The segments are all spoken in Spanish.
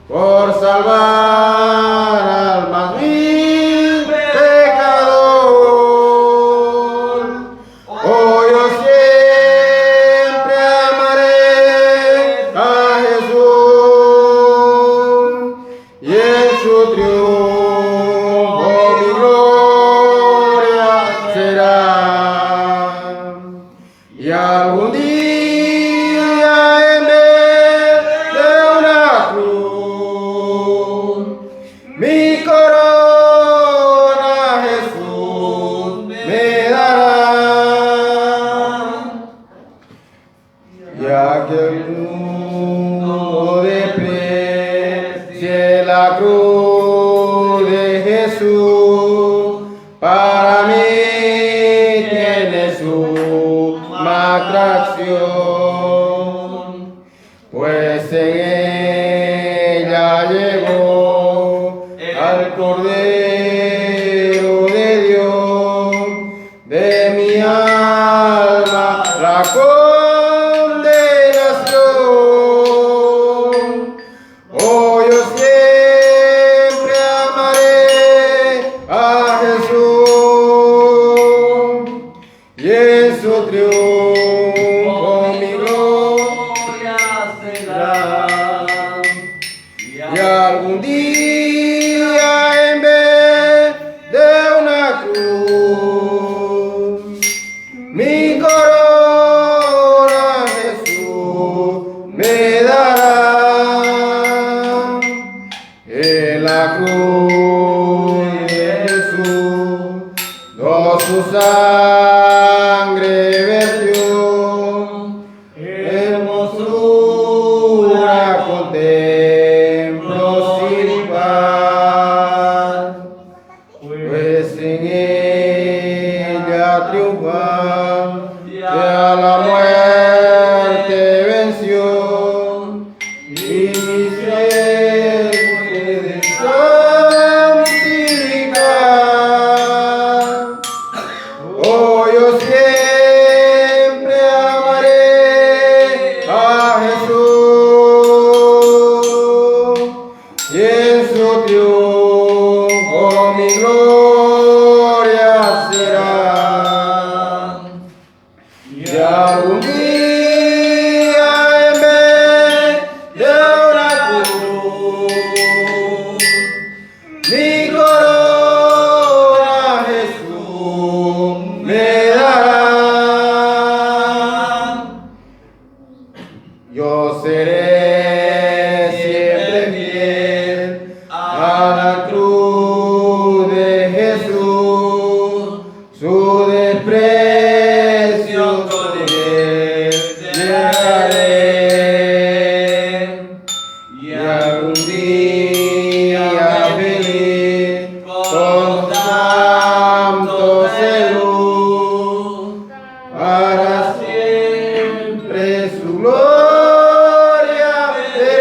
por salvar almas mil pecador. Oh, yo siempre amaré a Jesús y en su triunfo mi gloria será. Y algún día en vez de una cruz, mi corona Jesús me dará. Ya que el mundo desprecie la cruz de Jesús, para mí tiene suma atracción, pues en ella llegó al Cordero de Dios, de mi alma la condenación. Oh, yo siempre amaré a Jesús y en su triunfo mi gloria será. Y algún día en vez de una cruz, mi corona Jesús me dará. En la cruz de Jesús, su sangre vertió, hermosura contemplo sin par, pues en ella triunfar y a la muerte venció, y mi ser puede santificar. Oh, yo siempre amaré a Jesús y en su triunfo mi gloria será. Y algún día en vez de una cruz, mi corona Jesús me dará. Yo seré siempre fiel a la cruz de Jesús, su desprecio con él llegaré. Y algún día feliz con santos en luz, para siempre su gloria veré.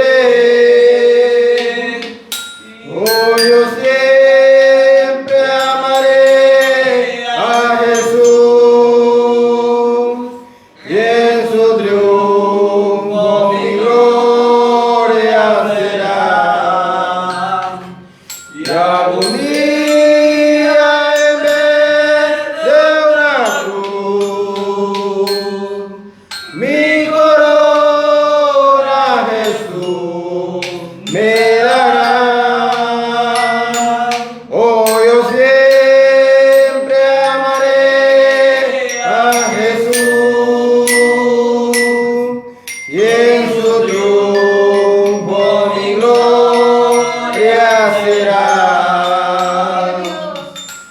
Oh, yo siempre amaré a Jesús y en su triunfo mi gloria será. Y algún día en vez de una cruz, mi corona Jesús me dará. Oh, yo siempre amaré a Jesús y en su triunfo mi gloria será.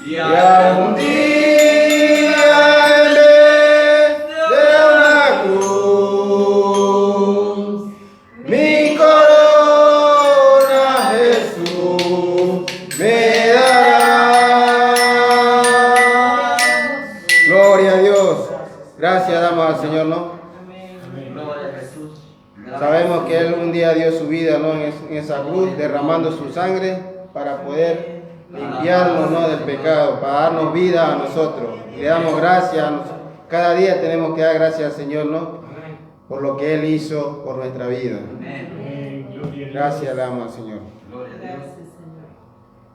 Y algún día en vez de una cruz, mi corona Jesús me dará. Gloria a Dios. Gracias damos al Señor, ¿no? Sabemos que Él un día dio su vida, ¿no? En esa cruz, derramando su sangre para poder limpiarnos, ¿no? Del pecado, para darnos vida a nosotros. Le damos gracias. Cada día tenemos que dar gracias al Señor, ¿no? Por lo que Él hizo por nuestra vida. Gracias le damos al Señor. Gloria a Dios.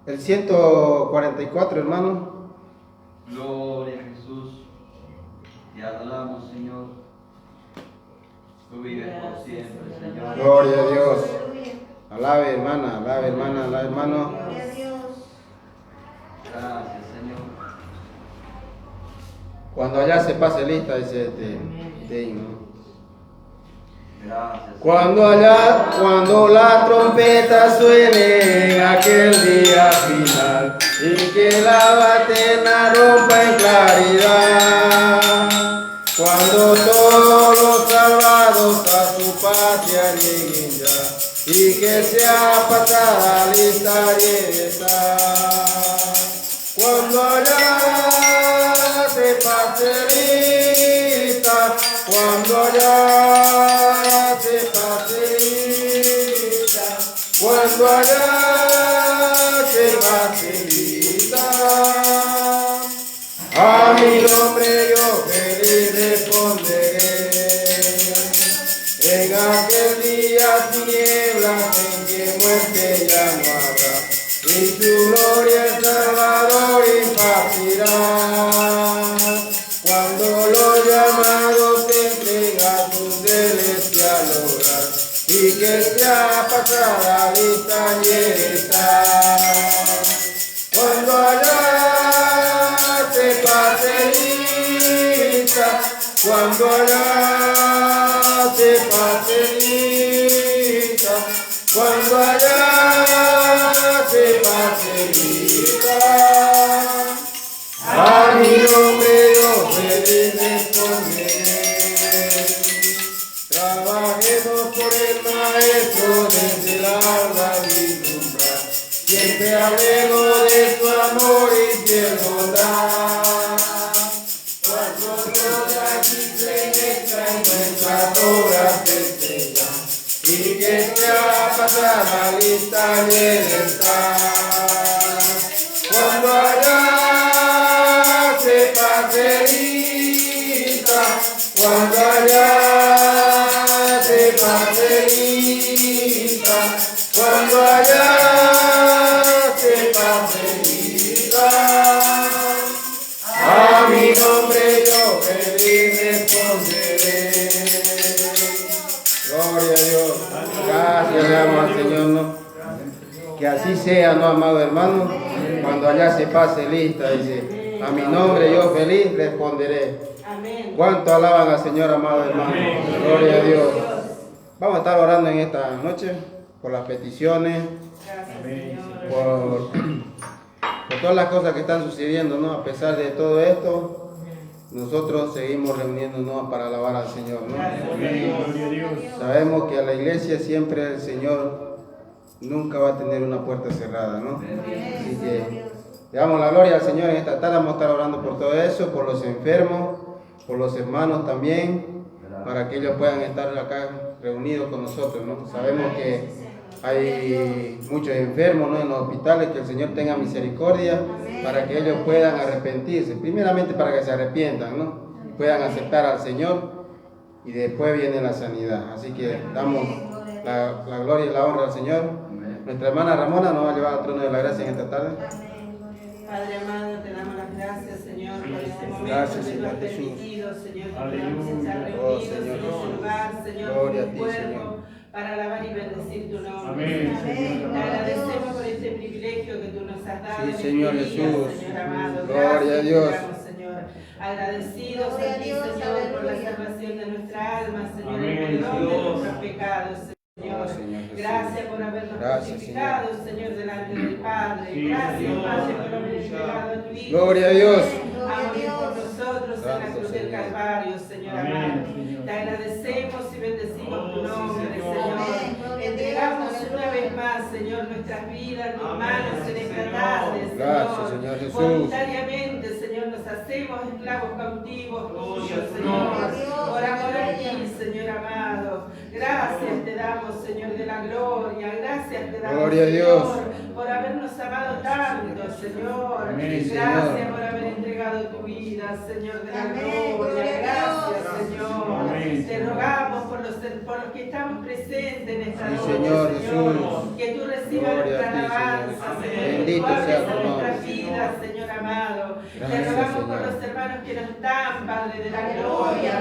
El 144, hermano. Gloria a Jesús. Te adoramos, Señor. Tú vives por siempre, Señor. Gloria a Dios. Alabe, hermana, alabe, hermana, alabe, hermano. Gracias, Señor. Cuando allá se pase lista, dice este himno. Gracias. Cuando la trompeta suene en aquel día final y que la batena rompa en claridad, cuando todos los salvados a su patria lleguen ya y que sea pasada lista y estar, cuando allá se pase lista, cuando allá se pase lista, cuando allá se pase lista, a mi nombre yo feliz responderé. En aquel día tinieblas en que muerte ya no habrá, y su gloria el Salvador impartirá. Cuando los llamados entren a su celestial hogar, y que sea pasada lista y está. Cuando allá se pase lista, cuando allá se pase lista, cuando allá se pase lista, a mi nombre yo feliz responderé. Trabajemos por el Maestro desde el alba vislumbrar, siempre hablemos de su amor y fiel bondad. Cuando Dios aquí se mezcla en nuestras obras de estrella, y que sea pasada lista y estar. Cuando allá se pase lista, cuando allá se pase lista, cuando allá se pase lista, a mi nombre yo feliz responderé. Gloria a Dios. Gracias le damos al Señor, ¿no? Que así sea, ¿no, amado hermano? Cuando allá se pase lista, dice, a mi nombre yo feliz responderé. Amén. ¿Cuánto alaban al Señor, amado hermano? Gloria a Dios. Vamos a estar orando en esta noche por las peticiones, por todas las cosas que están sucediendo, ¿no? A pesar de todo esto, nosotros seguimos reuniéndonos para alabar al Señor, ¿no? Sabemos que a la iglesia siempre el Señor nunca va a tener una puerta cerrada, ¿no? Así que le damos la gloria al Señor en esta tarde. Vamos a estar orando por todo eso, por los enfermos, por los hermanos también, para que ellos puedan estar acá reunidos con nosotros, ¿no? Sabemos que hay muchos enfermos, ¿no?, en los hospitales, que el Señor tenga misericordia para que ellos puedan arrepentirse, primeramente para que se arrepientan, ¿no?, puedan aceptar al Señor, y después viene la sanidad. Así que damos la gloria y la honra al Señor. Nuestra hermana Ramona nos va a llevar al trono de la gracia en esta tarde. Padre amado, te damos las gracias, Señor, por este momento Gracias, que tú has Señor Jesús. permitido, Señor, que Aleluya. podamos estar reunidos Oh, en Señor este Jesús. lugar, Señor, Gloria a como ti, cuerpo, Señor. para alabar y bendecir tu nombre. Amén, Señor. Te agradecemos por este privilegio que tú nos has dado. Sí, en Señor este día, Jesús. Señor amado. Gloria a Gracias, Dios. te damos, Señor. Agradecidos Gloria a a ti, Dios, Señor, por la aleluya. salvación de nuestra alma, Señor, Amén, el perdón de Dios. nuestros pecados, Señor. Oh, Señor Jesús. Gracias por habernos Gracias, crucificado, Señor, delante del Padre. Sí, Gracias, Señor. Padre, por haber entregado a tu Hijo. Gloria a Dios. A morir por nosotros en la Santo cruz del Señor. Calvario, Señor Amén, amado. Señor. Te agradecemos y bendecimos tu Oh, sí, nombre, Señor. Señor. Amén. Entregamos una vez más, Señor, nuestras vidas, mis Amén, manos en esta Señor. tarde, Gracias, Señor Jesús. Voluntariamente, Señor, nos hacemos esclavos cautivos tuyos, Señor. Por amor a ti, Señor amado. Gracias te damos, Señor, de la gloria. Gracias te damos, Gloria a Dios. Señor, por habernos amado tanto, Señor. Amén, Gracias Señor. por haber entregado tu vida, Señor, de la Amén, gloria. gloria a Gracias, Dios. Señor. Amén, Te Señor. rogamos por los por los que estamos presentes en esta Sí, noche, Señor Señor. Jesús. Que tú recibas Gloria nuestra a ti, alabanza, Señor. Señor. Que Bendito tú hables sea a tu nombre, nuestras Señor. vidas, Señor amado. Te Gracias, rogamos por Señor. los hermanos que no están, Padre de la gloria.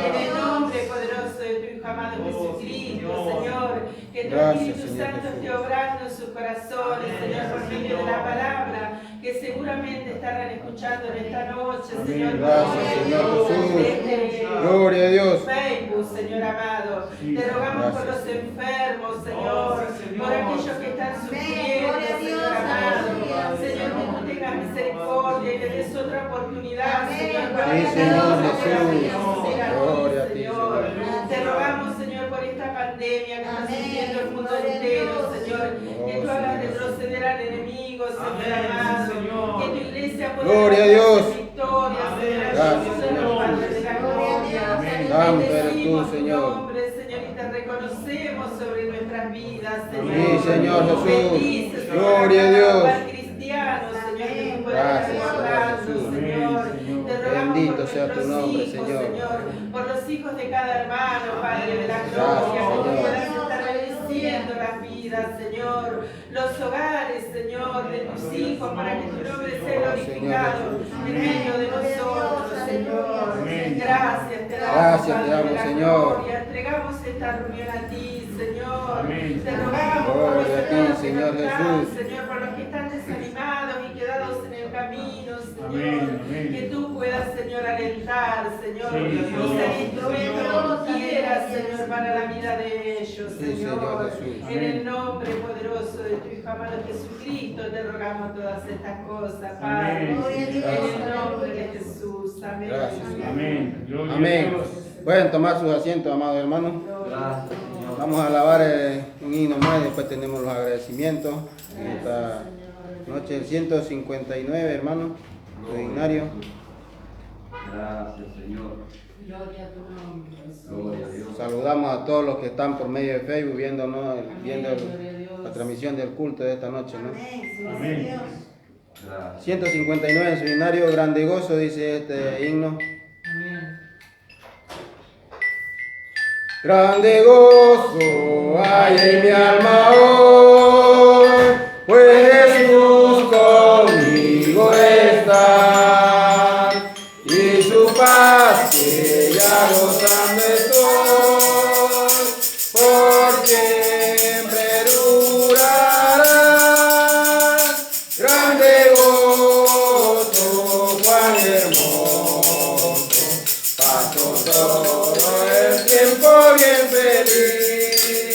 En el nombre poderoso de tu Hijo amado Jesucristo, Señor. Que tu Gracias, Espíritu Señor Santo Jesús. esté obrando en sus corazones, Señor, por medio de la palabra que seguramente estarán escuchando en esta noche, Señor. Gracias, Señor Jesús. Desde Gloria a Dios. Facebook, Señor amado. Te rogamos por los enfermos, Señor, por aquellos que están sufriendo, Señor amado. Señor, que tú tengas misericordia y le des otra oportunidad, Señor, para Sí, que Señor todos Jesús. sea Gloria a ti, Señor. Señor. Te rogamos, Señor, por esta pandemia que está sufriendo el mundo entero, Señor. Que tú hagas retroceder al enemigo, Señor amado. Que tu iglesia pueda Gloria a Dios. hacer victoria, Señor. Gracias, Señor. Padre de la gloria. Santo eres tú, Bendecimos tu Señor. nombre, Señor, y te reconocemos sobre nuestras vidas, Señor. Sí, Señor Jesús. Bendice, Señor, Gloria a Dios. al cristiano, Señor, que tú puedas Gracias, estar Señor hablando, Jesús. Señor. Te rogamos Bendito por sea tu nuestros nombre, hijos, Señor. por los hijos de cada hermano, Padre de la Gracias, gloria, que tú Señor. puedas estar bendiciendo las vidas, Señor, los hogares, Señor, de tus hijos, para que tu nombre sea glorificado en medio de nosotros, Señor. Gracias te damos, Gracias te Padre de damos, la Señor. gloria. Entregamos esta reunión a ti, Señor. Amén. Te rogamos por los Gloria a ti, hermanos que Señor no están, Jesús. Señor, por los que están desanimados y quedados en el camino, Señor. Amén, amén. Que tú puedas, Señor, alentar, Señor, Sí, y Señor. ser instrumento que tú quieras, Señor, para la vida de ellos, Sí, Señor. Señor Jesús. En el nombre poderoso de tu Hijo amado Jesucristo, te rogamos todas estas cosas, Padre. Amén. En el nombre de Jesús. Amén. Gracias, Amén. Gloria a Amén. Dios. Pueden tomar sus asientos, amados hermanos. Gracias, Señor. Vamos a alabar un himno más y después tenemos los agradecimientos. En esta noche el 159, hermano, ordinario. Gracias, Señor. Gloria a tu nombre. Gloria a Dios. Saludamos a todos los que están por medio de Facebook viéndonos, viendo la transmisión del culto de esta noche, ¿no? Amén. Gracias. 159 en su ordinario, grande gozo, dice este himno. Amén. Grande gozo hay en mi alma hoy, pues Jesús conmigo está, y su paz que ya gozando estoy, por siempre durará. Grande gozo, cuán hermoso, paso todo el tiempo bien feliz,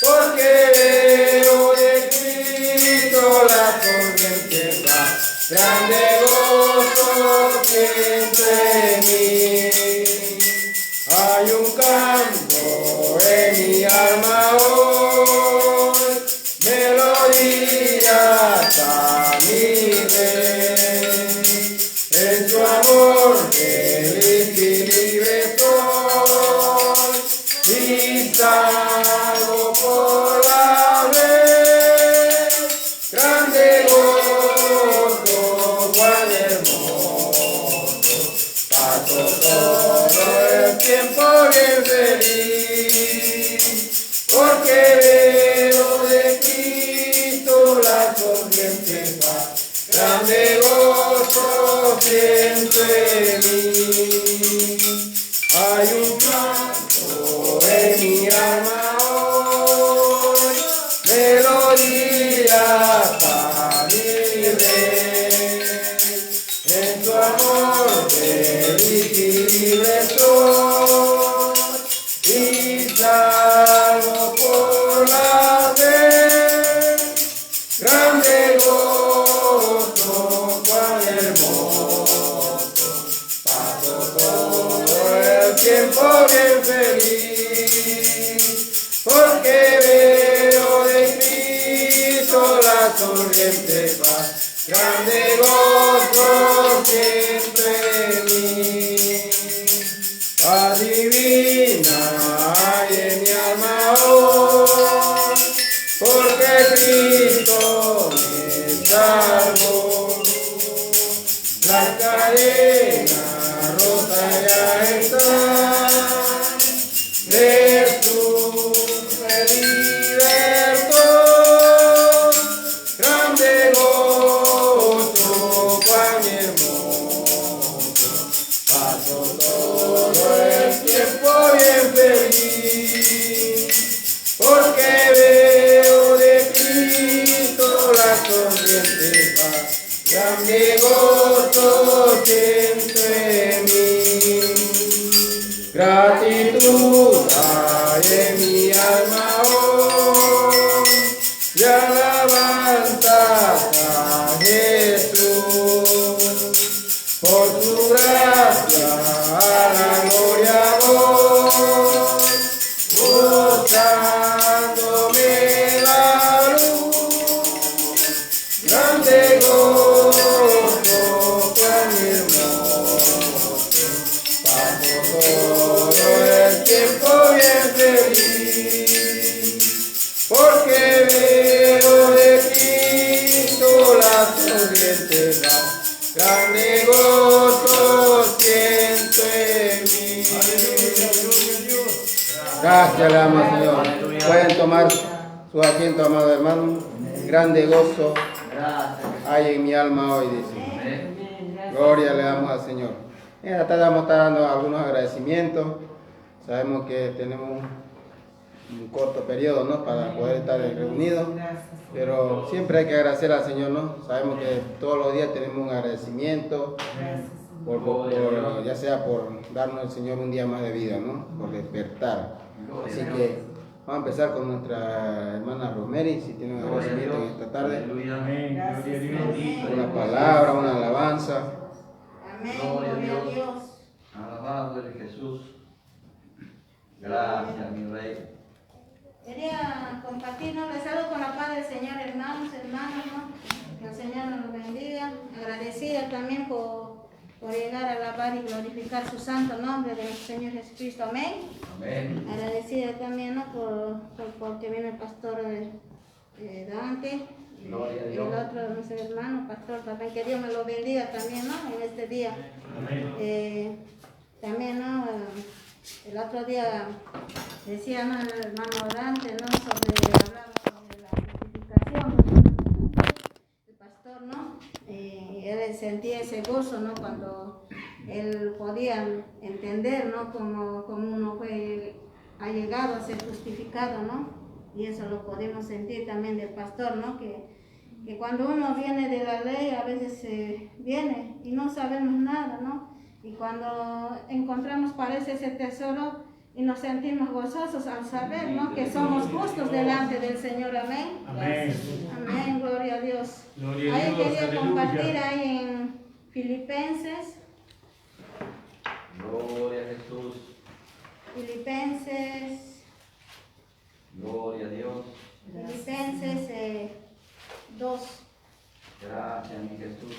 porque veo de Cristo la corriente va, grande gozo siempre en mí. Hay un canto en mi alma hoy, melodía a mi rey, en su amor feliz y libre soy, y salvo por la vez, grande gozo, cuán hermoso, paso todo el tiempo bien feliz, porque veo de Cristo la corriente paz, grande gozo siento en mí. Hay un canto en mi alma hoy, melodía para mi rey, en tu amor feliz y libre soy, y salvo por la vez, grande gozo, cuán hermoso, paso todo el tiempo bien feliz, porque veo de Cristo la corriente paz, grande gozo siento en mí. Paz divina hay en mi alma hoy, porque Cristo me salvó. La cadena rota ya está, y alabanzas a Jesús. Por su gracia a la gloria voy, buscándome la luz, grande gozo fue mi hermoso, paso todo el tiempo bien feliz, porque veo de Cristo las corrientes van. Grande gozo siento en mí. Gracias le damos, Señor. Pueden tomar su asiento, amado hermano. Grande gozo hay en mi alma hoy, dice. Gloria le damos al Señor. En esta tarde vamos a estar dando algunos agradecimientos. Sabemos que tenemos un corto periodo, ¿no?, para poder estar reunidos, pero siempre hay que agradecer al Señor, ¿no? Sabemos que todos los días tenemos un agradecimiento, ya sea por darnos al Señor un día más de vida, ¿no?, por despertar. Así que vamos a empezar con nuestra hermana Rosemary, si tiene un agradecimiento en esta tarde. Amén. Gloria a Dios. Una palabra, una alabanza. Amén. Gloria a Dios. Alabado eres Jesús. Gracias, mi Rey. Quería compartirnos, les saludo con la paz del Señor, hermanos, hermanas, ¿no? Que el Señor nos bendiga. Agradecida también por llegar a alabar y glorificar su santo nombre de nuestro Señor Jesucristo. Amén. Amén. Agradecida también, ¿no?, porque viene el pastor Dante. Gloria a Y el Dios. otro de nuestros hermanos, pastor, también que Dios me lo bendiga también, ¿no?, en este día. Amén. También, ¿no?, el otro día decía, ¿no?, el hermano Dante, ¿no?, hablaba sobre la justificación del pastor, ¿no? Él sentía ese gozo, ¿no?, cuando él podía entender, ¿no?, cómo uno ha llegado a ser justificado, ¿no? Y eso lo podemos sentir también del pastor, ¿no?, que cuando uno viene de la ley a veces viene y no sabemos nada, ¿no? Y cuando encontramos, parece, ese tesoro y nos sentimos gozosos al saber, ¿no?, que somos justos delante del Señor. Amén. Amén. Amén, gloria a Dios. Gloria a Ahí Dios, quería aleluya. compartir ahí en Filipenses. Gloria a Jesús. Filipenses Gloria a Dios. 2. Gracias, mi Jesús.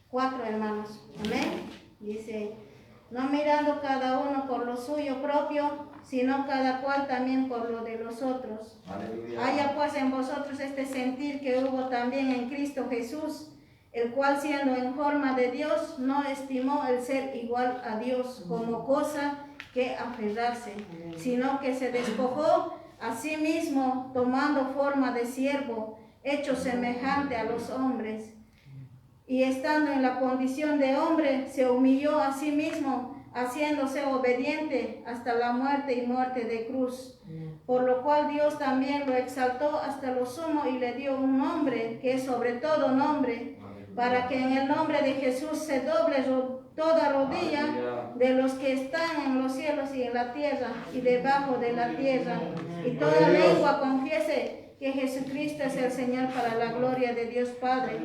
4, hermanos. Amén. Dice, no mirando cada uno por lo suyo propio, sino cada cual también por lo de los otros. Aleluya. Haya pues en vosotros este sentir que hubo también en Cristo Jesús, el cual siendo en forma de Dios, no estimó el ser igual a Dios como cosa que aferrarse, sino que se despojó a sí mismo, tomando forma de siervo, hecho semejante a los hombres. Y estando en la condición de hombre, se humilló a sí mismo, haciéndose obediente hasta la muerte y muerte de cruz. Por lo cual Dios también lo exaltó hasta lo sumo y le dio un nombre que es sobre todo nombre, para que en el nombre de Jesús se doble toda rodilla de los que están en los cielos y en la tierra y debajo de la tierra, y toda lengua confiese que Jesucristo es el Señor, para la gloria de Dios Padre.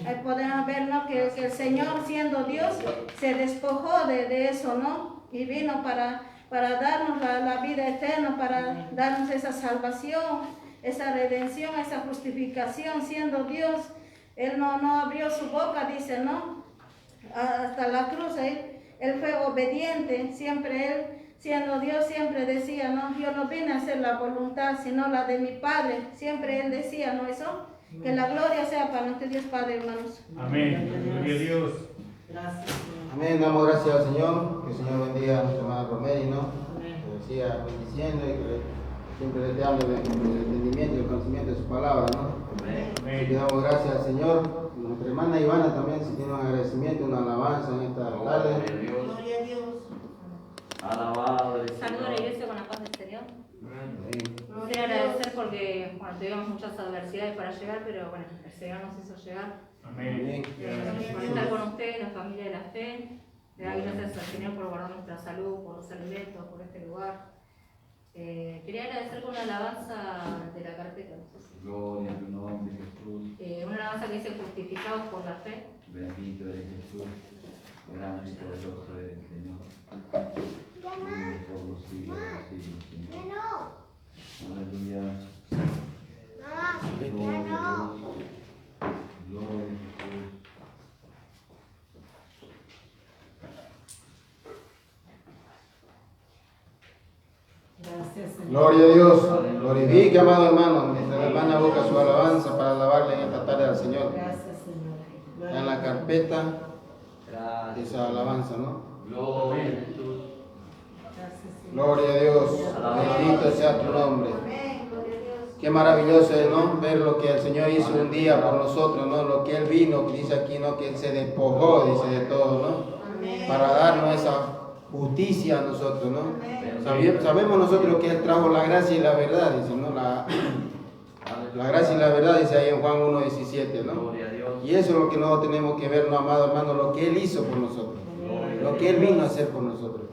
Ahí podemos ver, ¿no?, que el Señor, siendo Dios, se despojó de eso, ¿no?, y vino para darnos la vida eterna, para darnos esa salvación, esa redención, esa justificación. Siendo Dios, Él no abrió su boca, dice, ¿no?, hasta la cruz. Él fue obediente, siempre Él, siendo Dios, siempre decía, no, yo no vine a hacer la voluntad, sino la de mi Padre. Siempre Él decía, ¿no?, eso. Que la gloria sea para nuestro Dios Padre, hermanos. Amén. Gloria a Dios. Amén, damos gracias al Señor, que el Señor bendiga a nuestra hermana Rosemary, ¿no? Que siga bendiciendo y que siempre le esté dando el entendimiento y el conocimiento de su palabra, ¿no? Amén. Así que damos gracias al Señor. Nuestra hermana Ivana también, si tiene un agradecimiento, una alabanza en esta Gloria tarde. a Dios. Gloria a Dios. Alabado eres Saludo a la Señor. iglesia con la paz del Señor. Amén. Quería agradecer porque, bueno, tuvimos muchas adversidades para llegar, pero bueno, el Señor nos hizo llegar. Amén. Amén. Por estar con ustedes, la familia de la fe. Le doy gracias al Señor por guardar nuestra salud, por los alimentos, por este lugar. Quería agradecer con una alabanza de la carpeta, no sé si. Gloria a tu nombre, Jesús. Una alabanza que dice justificados por la fe. Bendito eres Jesús. Grande y poderoso eres, Señor. Vive por los siglos de los siglos, Señor. Aleluya. Gloria a Dios. Gloria a Jesús. Gracias, Señor. Gloria a Dios. Glorifique, amado hermano, mientras la hermana busca su alabanza para alabarle en esta tarde al Señor. Gracias, Señor. Está en la carpeta Gracias. esa alabanza, ¿no? Gloria a Jesús. Gracias, Señor. Gloria a Dios. Bendito sea tu nombre. Amén, gloria a Dios. Qué maravilloso es, ¿no? Ver lo que el Señor hizo un día por nosotros, ¿no? Lo que Él vino, que dice aquí, ¿no? Que Él se despojó, dice, de todo, ¿no? Amén. Para darnos esa justicia a nosotros, ¿no? Amén. Sabemos nosotros que Él trajo la gracia y la verdad, dice, ¿no? La gracia y la verdad, dice ahí en Juan 1:17, ¿no? Gloria a Dios. Y eso es lo que nosotros tenemos que ver, ¿no, amado hermano? Lo que Él hizo por nosotros, lo que Él vino a hacer por nosotros.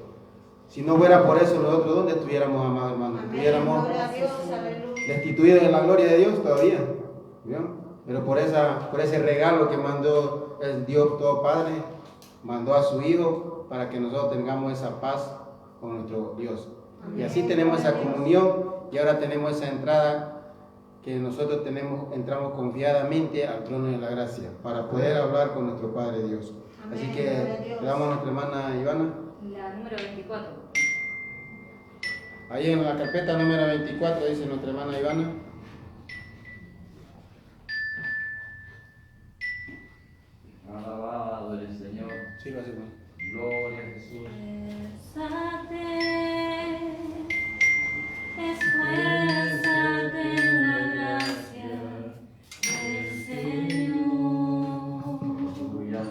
Si no fuera por eso, nosotros, ¿dónde estuviéramos, amado hermano? Amén. Estuviéramos Gloria a Dios, aleluya. destituidos de la gloria de Dios todavía, ¿vieron? Pero por ese regalo que mandó el Dios todo Padre, mandó a su Hijo para que nosotros tengamos esa paz con nuestro Dios. Y así tenemos esa comunión y ahora tenemos esa entrada que nosotros entramos confiadamente al trono de la gracia para poder hablar con nuestro Padre Dios. Amén. Así Gloria a que Dios. le damos a nuestra hermana Ivana. La número 24. Ahí en la carpeta número 24 dice nuestra hermana Ivana. Alabado eres, Señor. Sí, lo hace bien. Gloria a Jesús. Esfuérzate en la gracia del Señor. Aleluya.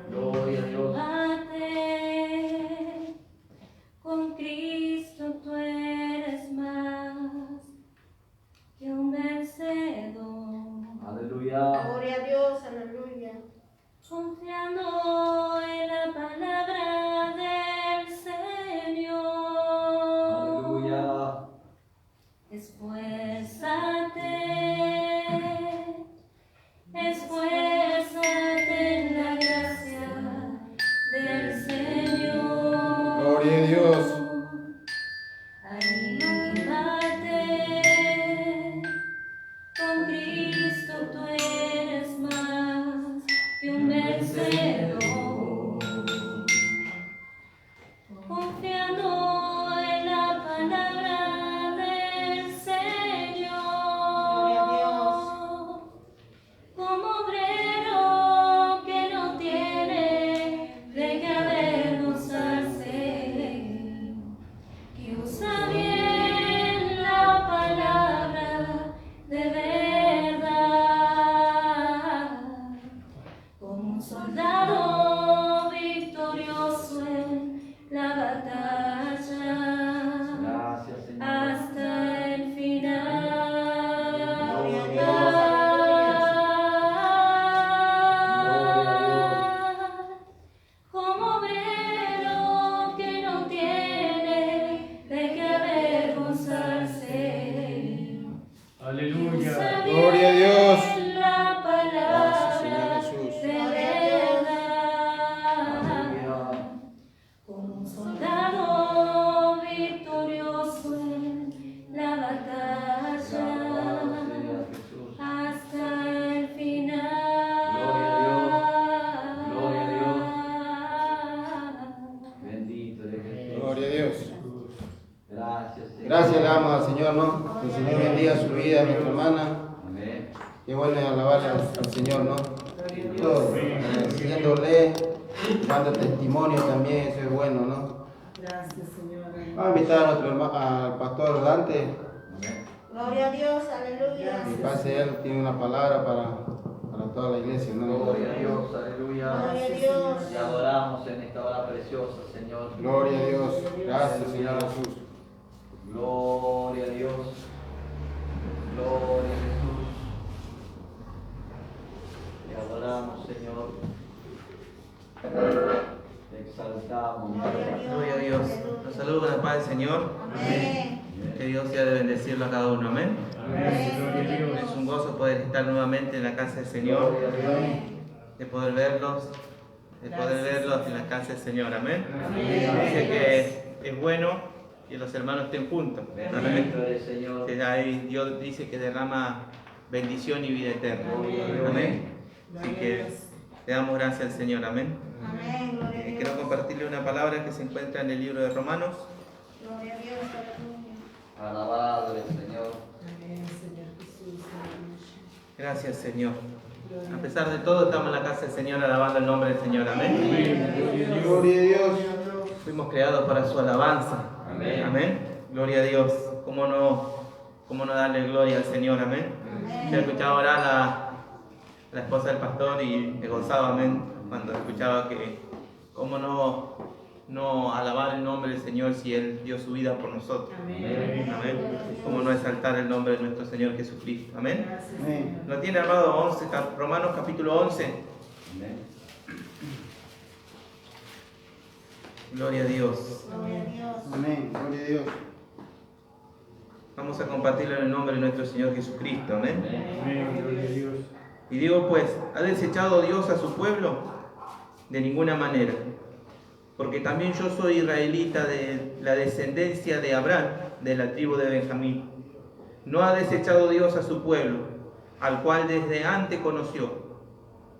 Gloria a Dios. Esfuérzate, con Cristo tú eres más que un vencedor. Aleluya. Gloria a Dios, aleluya. Confiando en la palabra del Señor. Aleluya. Esfuérzate, esfuérzate en la gracia del Señor. Gloria a Dios. Anímate, con Cristo tú eres más que un vencedor. Confiando en la palabra del Señor, como obrero que no tiene de qué avergonzarse, que usa bien la palabra de verdad, como un soldado victorioso en la batalla Gracias, Señor. hasta el final. Gloria a Como obrero que no tiene de qué avergonzarse. Aleluya. Gloria a Dios. La Gracias, Señor palabra Jesús. de verdad. Aleluya. Como un soldado victorioso en la Alabado sea batalla Jesús. hasta el final. Gloria a Bendito eres Jesús. Gloria a Dios. Gracias, Señor. Gracias le damos al Señor, ¿no? Que el Señor bendiga su vida, a nuestra hermana. Amén. Qué bueno es alabarle al Señor, ¿no? Todo, agradeciéndole, dando testimonio también, eso es bueno, ¿no? Gracias, Señor. Vamos a invitar a nuestro al pastor Dante, Amén. Gloria a Dios, aleluya. que pase él, tiene una palabra para toda la iglesia, ¿no? Gloria a Dios. Aleluya. Gloria a Dios. Te adoramos en esta hora preciosa, Señor. Gloria a Dios. Gracias, Señor Jesús. Gloria a Dios. Gloria a Jesús. Te adoramos, Señor. exaltamos. Gloria a Dios. Los saludo con la paz del Señor. Amén. Que Dios sea de bendecirlo a cada uno. Amén. Amén. Es un gozo poder estar nuevamente en la casa del Señor, de poder verlos en la casa del Señor. Amén. Dice que es bueno que los hermanos estén juntos. Amén. Bendito eres, Señor. Que ahí Dios dice que derrama bendición y vida eterna. Amén. Así que le damos gracias al Señor. Amén. Amén. Gloria a Dios. Quiero compartirle una palabra que se encuentra en el libro de Romanos. Gloria a Dios. Aleluya. Alabado el Señor. Amén, Señor Jesús. Aleluya. Gracias, Señor. A pesar de todo, estamos en la casa del Señor alabando el nombre del Señor. Amén. Gloria a Dios. Fuimos creados para su alabanza. Amén. Amén. Gloria a Dios. ¿Cómo no darle gloria al Señor? Amén. Se ha escuchado orar a la esposa del pastor y me gozaba, amén, cuando escuchaba que cómo no alabar el nombre del Señor si Él dio su vida por nosotros. Amén. Amén. Cómo no exaltar el nombre de nuestro Señor Jesucristo. Amén. Gracias, Amén. ¿Lo tiene, amado? Romanos capítulo 11. Amén. Gloria a Dios. Gloria a Dios. Amén. Gloria a Dios. Vamos a compartirlo en el nombre de nuestro Señor Jesucristo. Amén. Amén. Gloria a Dios. Y digo pues, ¿ha desechado Dios a su pueblo? De ninguna manera. Porque también yo soy israelita de la descendencia de Abraham, de la tribu de Benjamín. ¿No ha desechado Dios a su pueblo, al cual desde antes conoció?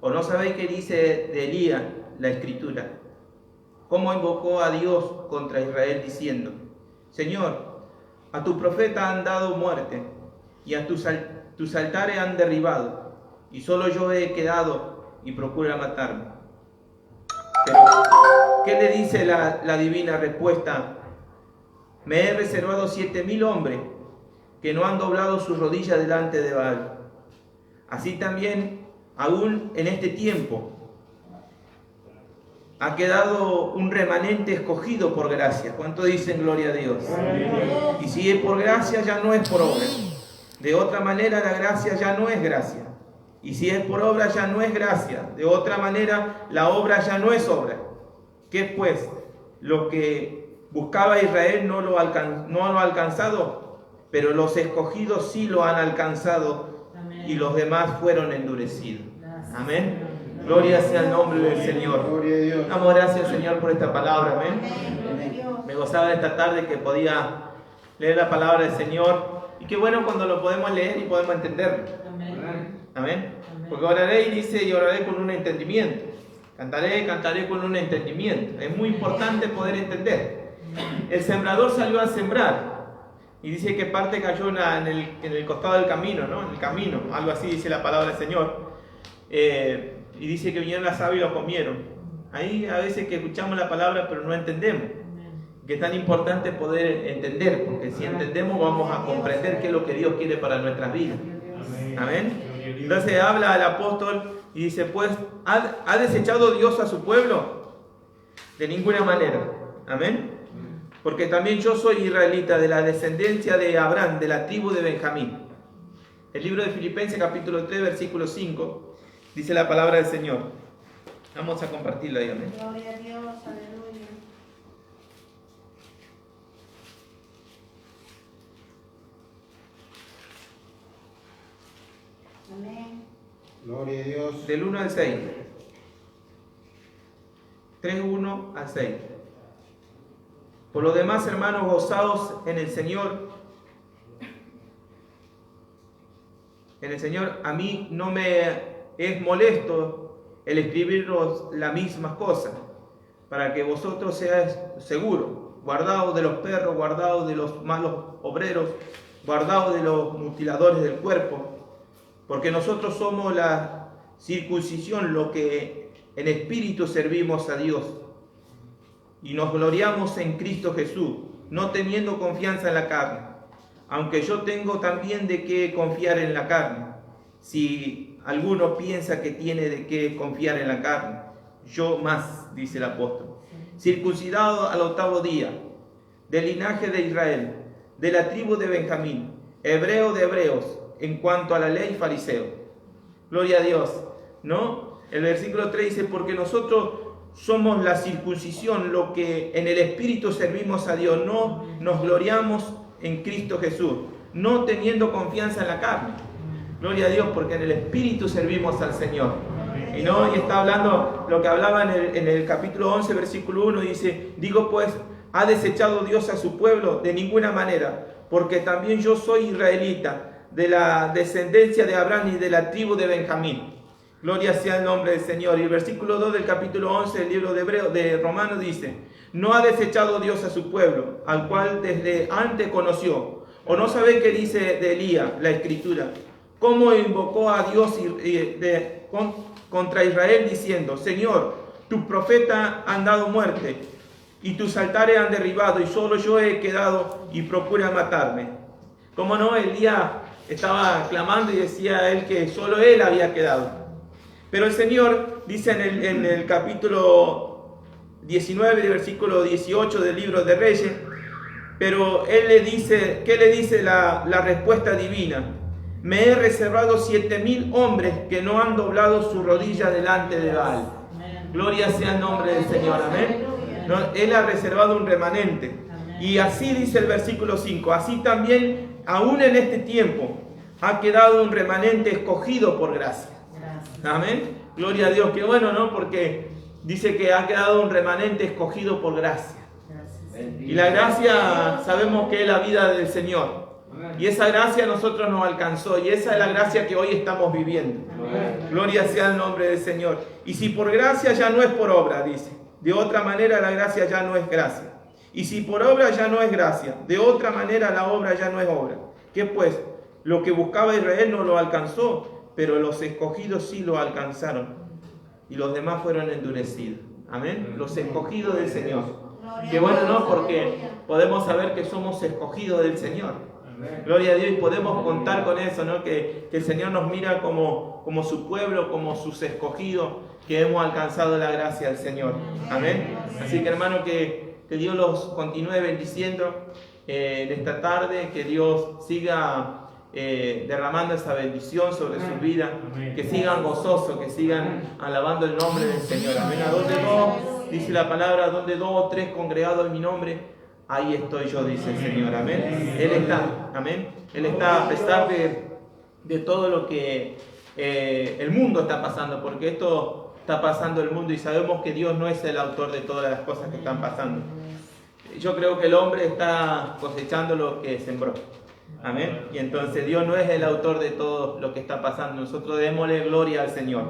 ¿O no sabéis qué dice de Elías la Escritura? ¿Cómo invocó a Dios contra Israel diciendo: Señor, a tu profeta han dado muerte, y a tus altares han derribado, y solo yo he quedado y procura matarme? Pero, ¿qué le dice la divina respuesta? Me he reservado 7,000 hombres que no han doblado sus rodillas delante de Baal. Así también, aún en este tiempo, ha quedado un remanente escogido por gracia. ¿Cuánto dicen gloria a Dios? Y si es por gracia, ya no es por obra. De otra manera, la gracia ya no es gracia. Y si es por obra, ya no es gracia. De otra manera, la obra ya no es obra. ¿Qué pues? Lo que buscaba Israel no lo ha alcanzado, pero los escogidos sí lo han alcanzado, Amén. y los demás fueron endurecidos. Gracias, Amén. Señor. Gloria sea el nombre del Señor. Gloria a Dios. Damos gracias, Señor, por esta palabra. Amén. Amén. Gloria a Dios. Me gozaba esta tarde que podía leer la palabra del Señor. Y qué bueno cuando lo podemos leer y podemos entenderlo. Amén. Amén. Porque oraré, y dice, y oraré con un entendimiento. Cantaré con un entendimiento. Es muy importante poder entender. El sembrador salió a sembrar. Y dice que parte cayó en el costado del camino, ¿no? En el camino. Algo así dice la palabra del Señor. Y dice que vinieron las aves y lo comieron. Ahí a veces que escuchamos la palabra pero no entendemos. Que es tan importante poder entender, porque si entendemos vamos a comprender qué es lo que Dios quiere para nuestras vidas. Amén. Entonces habla el apóstol y dice, pues, ¿ha desechado Dios a su pueblo? De ninguna manera. Amén. Porque también yo soy israelita de la descendencia de Abraham, de la tribu de Benjamín. El libro de Filipenses capítulo 3, versículo 5, dice la palabra del Señor. Vamos a compartirla ahí, amén. Gloria a Dios. Aleluya. Amén. Gloria a Dios. Del 1 al 6. 3, 1 al 6. Por lo demás, hermanos, gozaos en el Señor. En el Señor, a mí no me es molesto el escribiros las mismas cosas, para que vosotros seáis seguros, guardados de los perros, guardados de los malos obreros, guardados de los mutiladores del cuerpo, porque nosotros somos la circuncisión, lo que en espíritu servimos a Dios, y nos gloriamos en Cristo Jesús, no teniendo confianza en la carne, aunque yo tengo también de qué confiar en la carne. Si alguno piensa que tiene de qué confiar en la carne, yo más, dice el apóstol, circuncidado al 8º día, del linaje de Israel, de la tribu de Benjamín, hebreo de hebreos, en cuanto a la ley, fariseo. Gloria a Dios, ¿no? El versículo 3 dice, porque nosotros somos la circuncisión, lo que en el Espíritu servimos a Dios, no nos gloriamos en Cristo Jesús, no teniendo confianza en la carne. Gloria a Dios, porque en el Espíritu servimos al Señor. Y está hablando lo que hablaba en el capítulo 11, versículo 1, dice, digo pues, ¿ha desechado Dios a su pueblo? De ninguna manera, porque también yo soy israelita, de la descendencia de Abraham y de la tribu de Benjamín. Gloria sea el nombre del Señor. Y el versículo 2 del capítulo 11 del libro de Romanos dice, no ha desechado Dios a su pueblo, al cual desde antes conoció. ¿O no sabe qué dice de Elías la Escritura? Cómo invocó a Dios contra Israel diciendo, Señor, tus profetas han dado muerte y tus altares han derribado y solo yo he quedado y procura matarme. ¿Cómo no? Elías estaba clamando y decía él que solo él había quedado. Pero el Señor dice en el capítulo 19, versículo 18 del libro de Reyes, pero él le dice, ¿qué le dice la respuesta divina? Me he reservado 7,000 hombres que no han doblado su rodilla delante de Baal. Gloria sea el nombre del Señor, amén. No, él ha reservado un remanente. Y así dice el versículo 5, así también, aún en este tiempo, ha quedado un remanente escogido por gracia. Amén. Gloria a Dios. Qué bueno, ¿no? Porque dice que ha quedado un remanente escogido por gracia. Y la gracia sabemos que es la vida del Señor. Y esa gracia a nosotros nos alcanzó. Y esa es la gracia que hoy estamos viviendo. Gloria sea el nombre del Señor. Y si por gracia ya no es por obra, dice. De otra manera la gracia ya no es gracia. Y si por obra ya no es gracia, de otra manera la obra ya no es obra. ¿Qué pues? Lo que buscaba Israel no lo alcanzó, pero los escogidos sí lo alcanzaron. Y los demás fueron endurecidos. Amén. Los escogidos del Señor. Qué bueno, ¿no? Porque podemos saber que somos escogidos del Señor. Gloria a Dios, y podemos contar con eso, ¿no? Que el Señor nos mira como su pueblo, como sus escogidos, que hemos alcanzado la gracia del Señor. Amén. Así que, hermano, que Dios los continúe bendiciendo en esta tarde, que Dios siga derramando esa bendición sobre sus vidas, que sigan gozosos, que sigan alabando el nombre del Señor. Amén. A donde dos, dice la palabra, donde 2 o 3 congregados en mi nombre, ahí estoy yo, dice el Señor. Amén. Él está, amén. Él está a pesar de todo lo que el mundo está pasando, porque esto está pasando el mundo y sabemos que Dios no es el autor de todas las cosas que están pasando. Yo creo que el hombre está cosechando lo que sembró. Amén. Y entonces Dios no es el autor de todo lo que está pasando. Nosotros démosle gloria al Señor.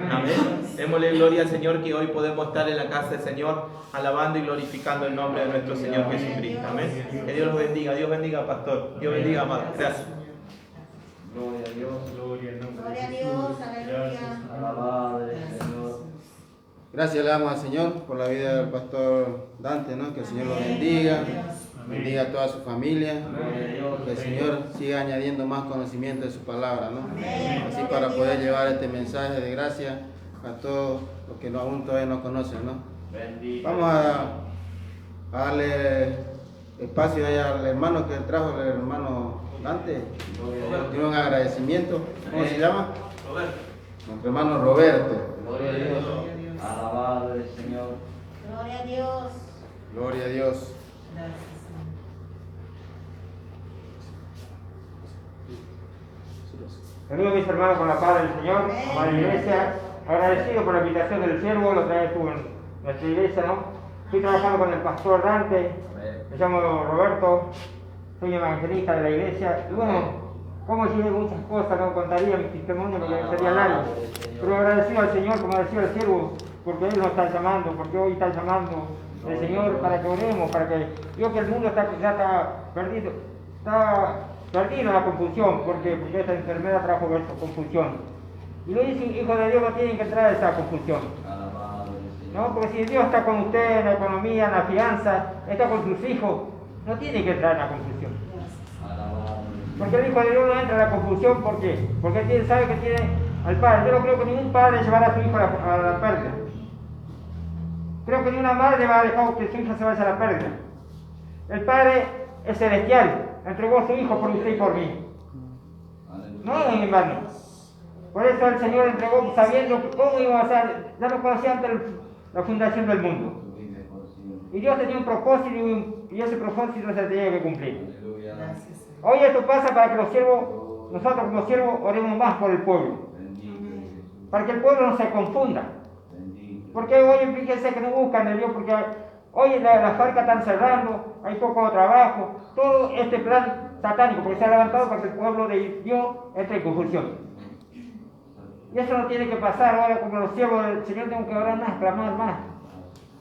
Amén. Démosle gloria al Señor que hoy podemos estar en la casa del Señor alabando y glorificando el nombre de nuestro Señor Jesucristo. Amén. Que Dios los bendiga. Dios bendiga, pastor. Dios bendiga, amado. Gracias. Gloria a Dios. Gloria al nombre Gloria a de Dios, Jesús. aleluya. Alabado el Señor. Gracias le damos al Señor por la vida del pastor Dante, ¿no? Que el Señor lo bendiga, bendiga a toda su familia, que el Señor siga añadiendo más conocimiento de su palabra, ¿no? Así para poder llevar este mensaje de gracia a todos los que aún todavía no conocen, ¿no? Vamos a darle espacio allá al hermano que trajo, el hermano Dante. Tiene un agradecimiento. ¿Cómo se llama? Roberto. Nuestro hermano Roberto. Gloria a Dios. Alabado el Señor. Gloria a Dios. Gloria a Dios. Saludos mis hermanos con la paz del Señor, amada iglesia, agradecido por la invitación del siervo, lo trae tú en nuestra iglesia, ¿no? Estoy trabajando con el pastor Dante, me llamo Roberto, soy evangelista de la iglesia, y bueno, como si hay muchas cosas, no contaría mi testimonio porque sería largo, pero agradecido al Señor, como decía el siervo, porque Él nos está llamando, porque hoy está llamando el Señor para que oremos, para que yo que el mundo ya está perdido, está perdido la confusión, porque esta enfermedad trajo esta confusión. Y los hijos de Dios no tienen que entrar en esa confusión. Alabado el Señor. ¿No? Porque si Dios está con usted en la economía, en la fianza, está con sus hijos, no tiene que entrar en la confusión. Alabado el Señor. Porque el hijo de Dios no entra en la confusión, ¿por qué? Porque él sabe que tiene al padre. Yo no creo que ningún padre llevará a su hijo a la pérdida. Creo que ni una madre va a dejar que su hija se vaya a la pérdida. El Padre es celestial, entregó a su hijo por usted y por mí. No es en vano. Por eso el Señor entregó sabiendo cómo iba a ser. Ya lo conocía antes la fundación del mundo. Y Dios tenía un propósito y ese propósito se tenía que cumplir. Hoy esto pasa para que los siervos, nosotros como siervos, oremos más por el pueblo. Para que el pueblo no se confunda. Porque hoy fíjense que no buscan a Dios, porque hoy las fábricas están cerrando, hay poco trabajo, todo este plan satánico, porque se ha levantado para que el pueblo de Dios entre en confusión. Y eso no tiene que pasar ahora, como los siervos del Señor tenemos que orar más, clamar más.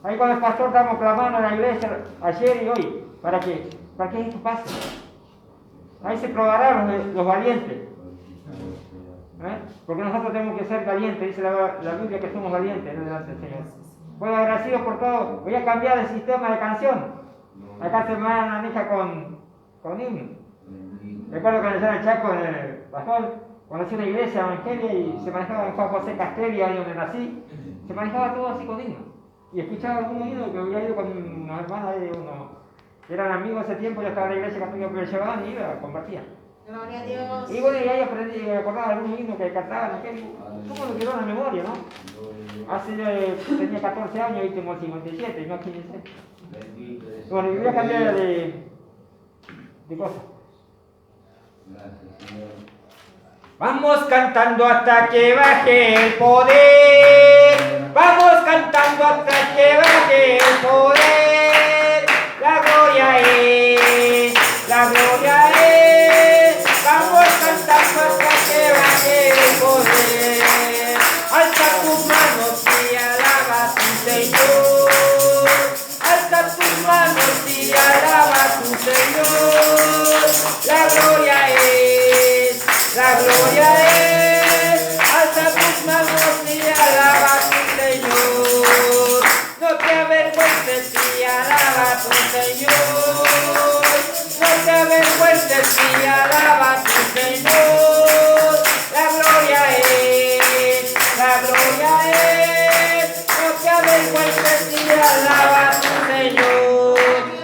Ahí con el pastor estamos clamando en la iglesia ayer y hoy, para que esto pase. Ahí se probarán los valientes. Porque nosotros tenemos que ser valientes, dice la Biblia que somos valientes delante del Señor. Pues agradecidos por todo. Voy a cambiar el sistema de canción. Acá se maneja con himno. Recuerdo que en el Chaco, en el pastor, conocí una iglesia evangelia y se manejaba en Juan José Castelli, ahí donde nací. Se manejaba todo así con himno. Y escuchaba algunos himnos que había ido con unos hermanos de uno. Eran amigos hace tiempo, yo estaba en la iglesia católica que me llevaban y iba, compartía. Gloria a Dios. Y bueno, y ahí aprendí, me acordaba de algunos himnos que cantaban, ¿cómo lo quedó en la memoria, no? Tenía 14 años y tengo 57, no 15. Bueno, y voy a cambiar de cosas. Vamos cantando hasta que baje el poder. Vamos cantando hasta que baje el poder. La gloria es, la gloria es. Vamos cantando hasta que baje el poder. Alza tus manos y alaba a tu Señor. Alza tus manos y alaba a tu Señor. La gloria es, la gloria es. Alza tus manos y alaba a tu Señor. No te avergüences y alaba a tu Señor. No te avergüences y alaba a tu Señor. La gloria es, la gloria es. No te avergüences y alaba a tu Señor.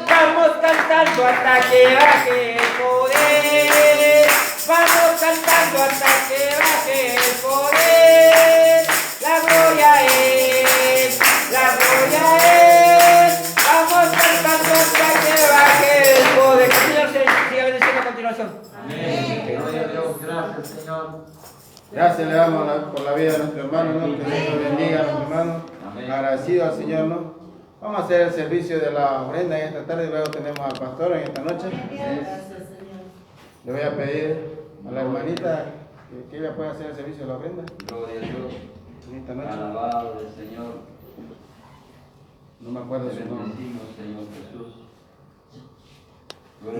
Vamos cantando hasta que baje el poder. Vamos cantando hasta que baje el poder. La gloria es, la gloria es. Vamos cantando hasta que baje el poder. Que el Señor se siga bendiciendo a continuación. Amén. Gloria a Dios, gracias Señor. Gracias le damos por la vida de nuestro hermano, ¿no? Que Dios bendiga a nuestro hermano. Agradecido al Señor, ¿no? Vamos a hacer el servicio de la ofrenda en esta tarde. Luego tenemos al pastor en esta noche. Le voy a pedir a la hermanita que ella pueda hacer el servicio de la ofrenda Gloria a Dios. en esta noche. Alabado del Señor. No me acuerdo Te su nombre. bendecimos, Señor Jesús.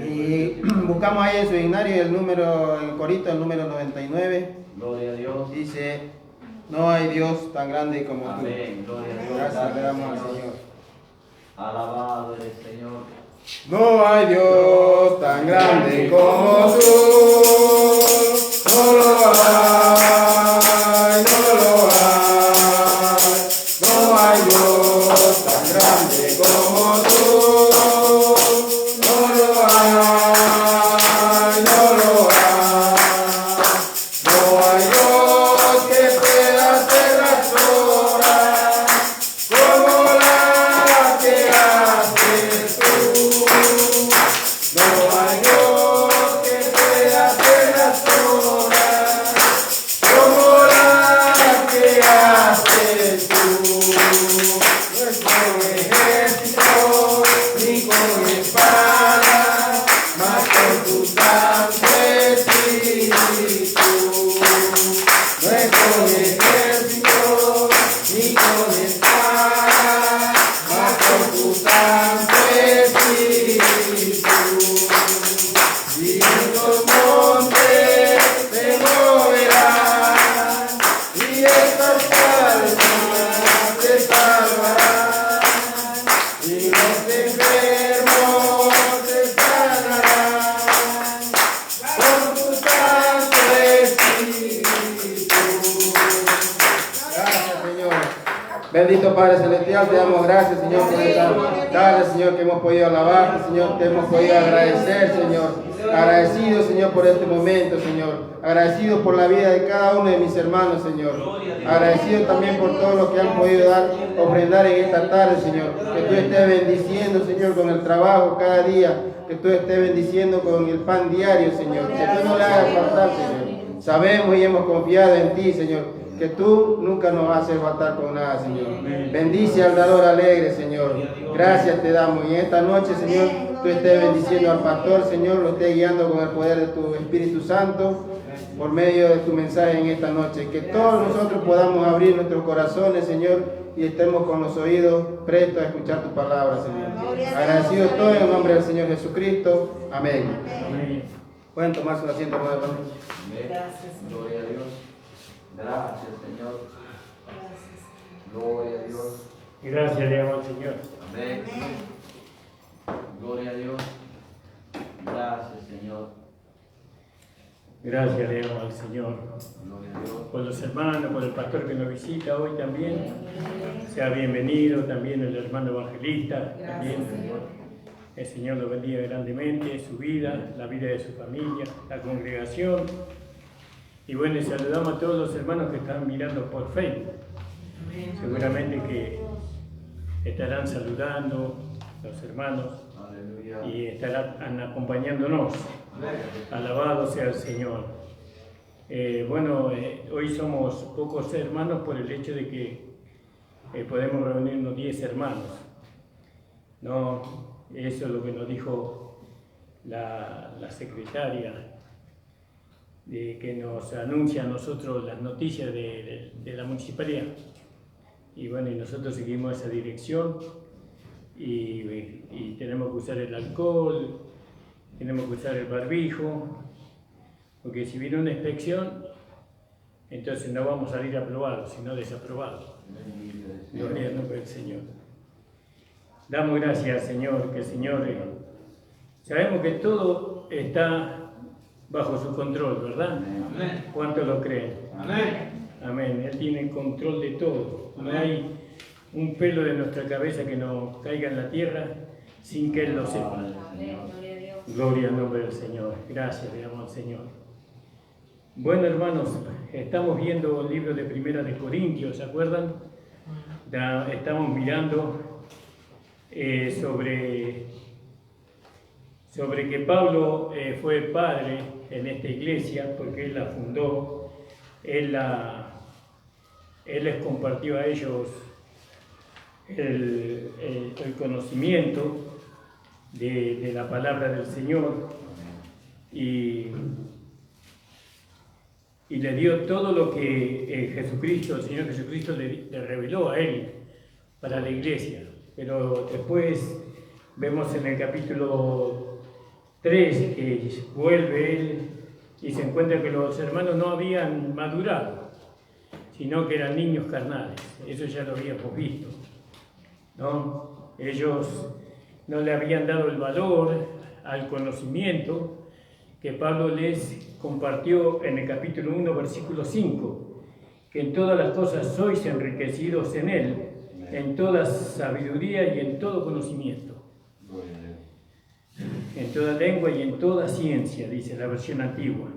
Y buscamos ahí en su ignario el número, el corito, el número 99. Gloria a Dios. Dice, no hay Dios tan grande como tú. Amén. Gloria a Dios. Gracias le damos al Señor. Alabado eres, Señor. No hay Dios tan grande como tú. No lo hay, no lo hay. No hay Dios tan grande como tú. No lo hay, no lo hay. No hay Dios que pueda hacer las obras como las que haces tú. No hay Dios que pueda hacer Bendito Padre Celestial, te damos gracias, Señor, por esta tarde, Señor, que hemos podido alabarte, Señor, te hemos podido agradecer, Señor. Agradecido, Señor, por este momento, Señor. Agradecido por la vida de cada uno de mis hermanos, Señor. Agradecido también por todo lo que han podido dar, ofrendar en esta tarde, Señor. Que tú estés bendiciendo, Señor, con el trabajo cada día. Que tú estés bendiciendo con el pan diario, Señor. Que tú no le hagas faltar, Señor. Sabemos y hemos confiado en ti, Señor. Que tú nunca nos haces faltar con nada, Señor. Bendice al dador alegre, Señor. Gracias te damos. Y en esta noche, Señor, tú estés bendiciendo al pastor, Señor. Lo estés guiando con el poder de tu Espíritu Santo por medio de tu mensaje en esta noche. Que todos nosotros podamos abrir nuestros corazones, Señor, y estemos con los oídos prestos a escuchar tu palabra, Señor. Agradecido todo en el nombre del Señor Jesucristo. Amén. Pueden tomar su asiento, hermano. Gracias. Gloria a Dios. Gracias, Señor. Gloria a Dios. Gracias le damos al Señor. Amén. Gloria a Dios. Gracias, Señor. Gracias le damos al Señor. Gloria a Dios. Por los hermanos, por el pastor que nos visita hoy también. Sea bienvenido también el hermano evangelista. También el Señor lo bendiga grandemente, su vida, la vida de su familia, la congregación. Y bueno, y saludamos a todos los hermanos que están mirando por Facebook. Seguramente que estarán saludando los hermanos Aleluya. y estarán acompañándonos. Alabado sea el Señor. Hoy somos pocos hermanos por el hecho de que podemos reunirnos 10 hermanos. No, eso es lo que nos dijo la secretaria, que nos anuncia a nosotros las noticias de la municipalidad. Y bueno, y nosotros seguimos esa dirección y tenemos que usar el alcohol, tenemos que usar el barbijo, porque si viene una inspección, entonces no vamos a salir aprobados, sino desaprobados. Gloria al nombre del Señor. Damos gracias, Señor, que el Señor, sabemos que todo está bajo su control, ¿verdad? Amén. ¿Cuántos lo creen? Amén. Amén. Él tiene control de todo. No hay un pelo de nuestra cabeza que nos caiga en la tierra sin que Él lo sepa. Amén. Gloria a Dios. Gloria al nombre del Señor. Gracias, le damos al Señor. Bueno, hermanos, estamos viendo el libro de Primera de Corintios, ¿se acuerdan? Estamos mirando sobre que Pablo fue padre en esta iglesia porque él la fundó, él les compartió a ellos el conocimiento de la palabra del Señor y le dio todo lo que Jesucristo, el Señor Jesucristo le reveló a él para la iglesia. Pero después vemos en el capítulo 3 que vuelve él y se encuentra que los hermanos no habían madurado, sino que eran niños carnales. Eso ya lo habíamos visto, ¿no? Ellos no le habían dado el valor al conocimiento que Pablo les compartió en el capítulo 1, versículo 5, que en todas las cosas sois enriquecidos en Él, en toda sabiduría y en todo conocimiento, en toda lengua y en toda ciencia, dice la versión antigua.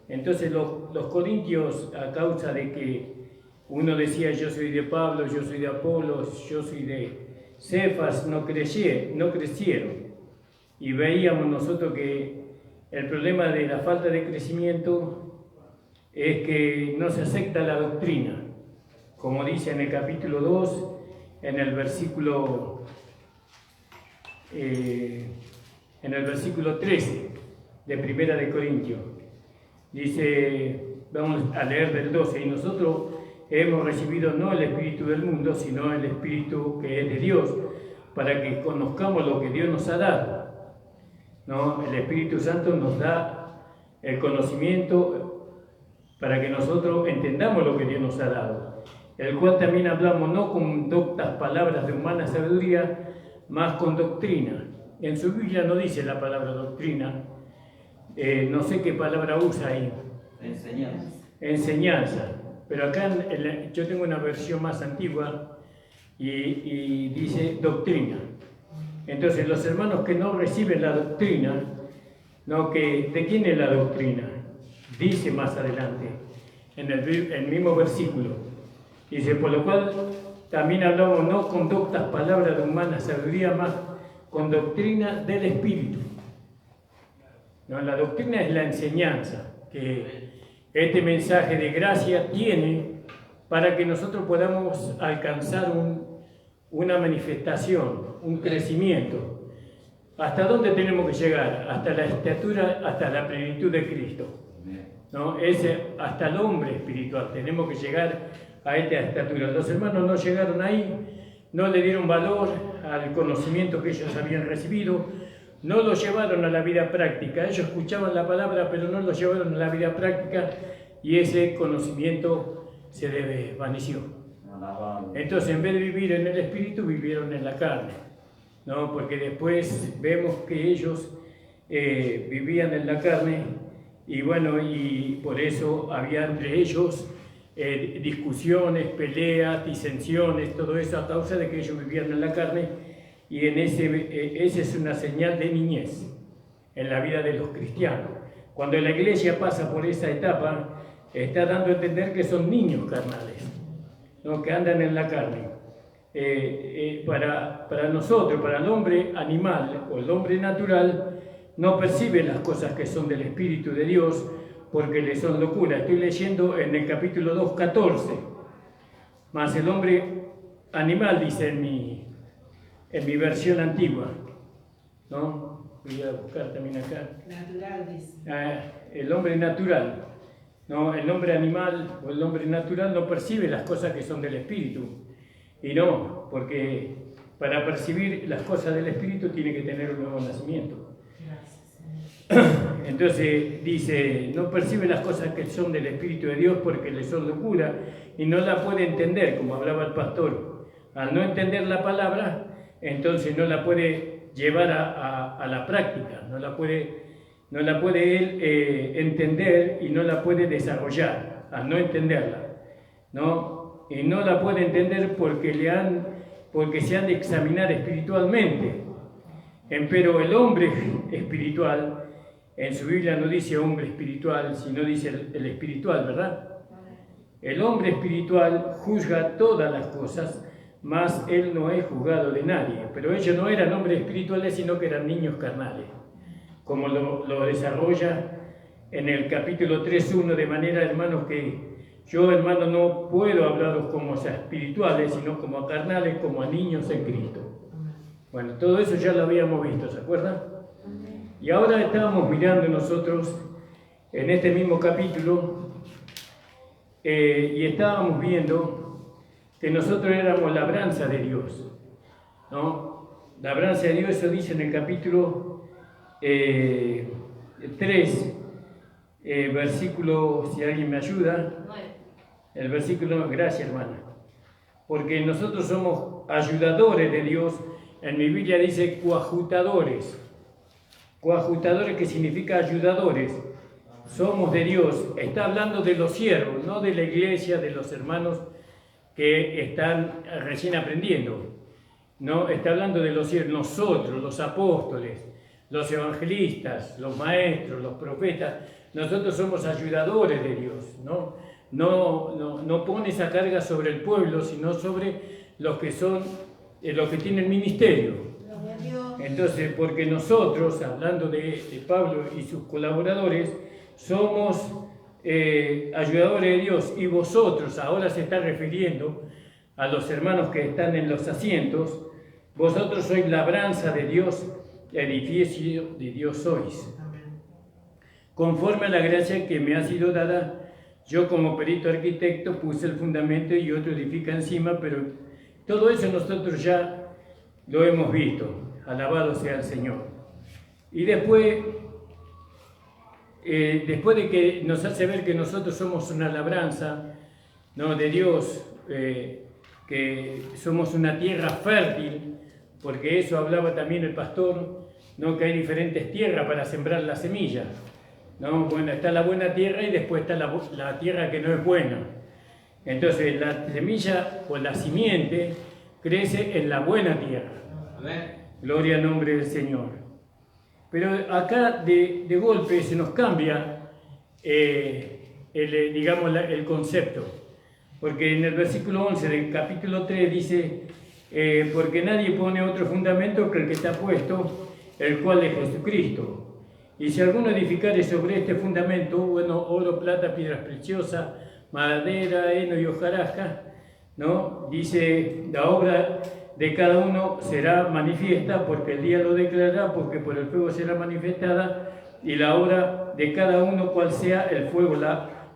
Entonces los corintios, a causa de que uno decía yo soy de Pablo, yo soy de Apolos, yo soy de Cefas, no crecieron. Y veíamos nosotros que el problema de la falta de crecimiento es que no se acepta la doctrina, como dice en el capítulo 2, en el versículo 13 de Primera de Corintios. Dice, vamos a leer del 12, y nosotros hemos recibido no el espíritu del mundo, sino el espíritu que es de Dios, para que conozcamos lo que Dios nos ha dado. ¿No? El Espíritu Santo nos da el conocimiento para que nosotros entendamos lo que Dios nos ha dado, el cual también hablamos no con doctas palabras de humana sabiduría, más con doctrina. En su Biblia no dice la palabra doctrina, no sé qué palabra usa ahí. Enseñanza. Enseñanza. Pero acá yo tengo una versión más antigua y dice doctrina. Entonces los hermanos que no reciben la doctrina, ¿de quién es la doctrina? Dice más adelante, en el mismo versículo, dice, por lo cual también hablamos no con doctas palabras de humana sabiduría, más con doctrina del Espíritu. La doctrina es la enseñanza que este mensaje de gracia tiene para que nosotros podamos alcanzar una manifestación, un crecimiento. ¿Hasta dónde tenemos que llegar? Hasta la estatura, hasta la plenitud de Cristo. Hasta el hombre espiritual. Tenemos que llegar a esta estatura. Los hermanos no llegaron ahí, no le dieron valor al conocimiento que ellos habían recibido, no lo llevaron a la vida práctica. Ellos escuchaban la palabra, pero no lo llevaron a la vida práctica y ese conocimiento se desvaneció. Entonces, en vez de vivir en el espíritu, vivieron en la carne, porque después vemos que ellos vivían en la carne y por eso había entre ellos discusiones, peleas, disensiones, todo eso a causa de que ellos vivían en la carne. Y esa es una señal de niñez en la vida de los cristianos. Cuando la iglesia pasa por esa etapa, está dando a entender que son niños carnales, que andan en la carne. Para nosotros, para el hombre animal o el hombre natural, no percibe las cosas que son del Espíritu de Dios porque le son locura. Estoy leyendo en el capítulo 2, 14. Más el hombre animal, dice en mi versión antigua, voy a buscar también acá. Natural, dice. El hombre natural, el hombre animal o el hombre natural no percibe las cosas que son del Espíritu. Y no, porque para percibir las cosas del Espíritu tiene que tener un nuevo nacimiento. Entonces dice, no percibe las cosas que son del Espíritu de Dios porque le son locura y no la puede entender, como hablaba el pastor. Al no entender la palabra, entonces no la puede llevar a la práctica, no la puede él entender y no la puede desarrollar, al no entenderla, y no la puede entender porque se han de examinar espiritualmente. Pero el hombre espiritual, en su Biblia no dice hombre espiritual, sino dice el espiritual, ¿verdad? El hombre espiritual juzga todas las cosas, mas él no es juzgado de nadie. Pero ellos no eran hombres espirituales, sino que eran niños carnales, como lo desarrolla en el capítulo 3.1, de manera, hermanos, que yo, hermano, no puedo hablaros como a espirituales, sino como a carnales, como a niños en Cristo. Bueno, todo eso ya lo habíamos visto, ¿se acuerdan? Y ahora estábamos mirando nosotros en este mismo capítulo y estábamos viendo que nosotros éramos labranza de Dios, Labranza de Dios, eso dice en el capítulo 3, versículo, si alguien me ayuda, el versículo, gracias hermana, porque nosotros somos ayudadores de Dios. En mi Biblia dice coajutadores, que significa ayudadores. Somos de Dios. Está hablando de los siervos, no de la iglesia, de los hermanos que están recién aprendiendo. No, está hablando de los siervos, nosotros, los apóstoles, los evangelistas, los maestros, los profetas. Nosotros somos ayudadores de Dios, no pone esa carga sobre el pueblo, sino sobre los que son, los que tienen ministerio. Entonces, porque nosotros, hablando de Pablo y sus colaboradores, somos ayudadores de Dios, y vosotros, ahora se está refiriendo a los hermanos que están en los asientos, vosotros sois labranza de Dios, edificio de Dios sois. Conforme a la gracia que me ha sido dada, yo como perito arquitecto puse el fundamento y otro edifica encima, pero todo eso nosotros ya lo hemos visto. Alabado sea el Señor. Y después de que nos hace ver que nosotros somos una labranza de Dios, que somos una tierra fértil, porque eso hablaba también el pastor, que hay diferentes tierras para sembrar la semilla. Bueno, está la buena tierra y después está la tierra que no es buena. Entonces la semilla o la simiente crece en la buena tierra. Gloria al nombre del Señor. Pero acá de golpe se nos cambia el concepto. Porque en el versículo 11 del capítulo 3 dice, porque nadie pone otro fundamento que el que está puesto, el cual es Jesucristo. Y si alguno edificare sobre este fundamento, bueno, oro, plata, piedras preciosas, madera, heno y hojarasca, ¿no? Dice, la obra de cada uno será manifiesta, porque el día lo declarará, porque por el fuego será manifestada, y la obra de cada uno, cual sea, el fuego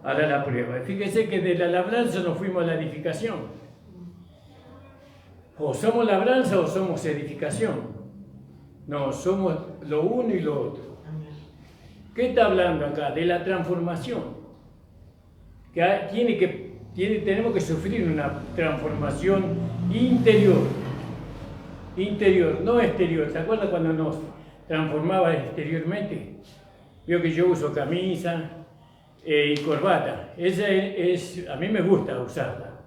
hará la prueba. Fíjese que de la labranza nos fuimos a la edificación. O somos labranza o somos edificación. No, somos lo uno y lo otro. ¿Qué está hablando acá? De la transformación. Tenemos que sufrir una transformación interior. Interior, no exterior. ¿Se acuerdan cuando nos transformaba exteriormente? Vio que yo uso camisa y corbata. A mí me gusta usarla.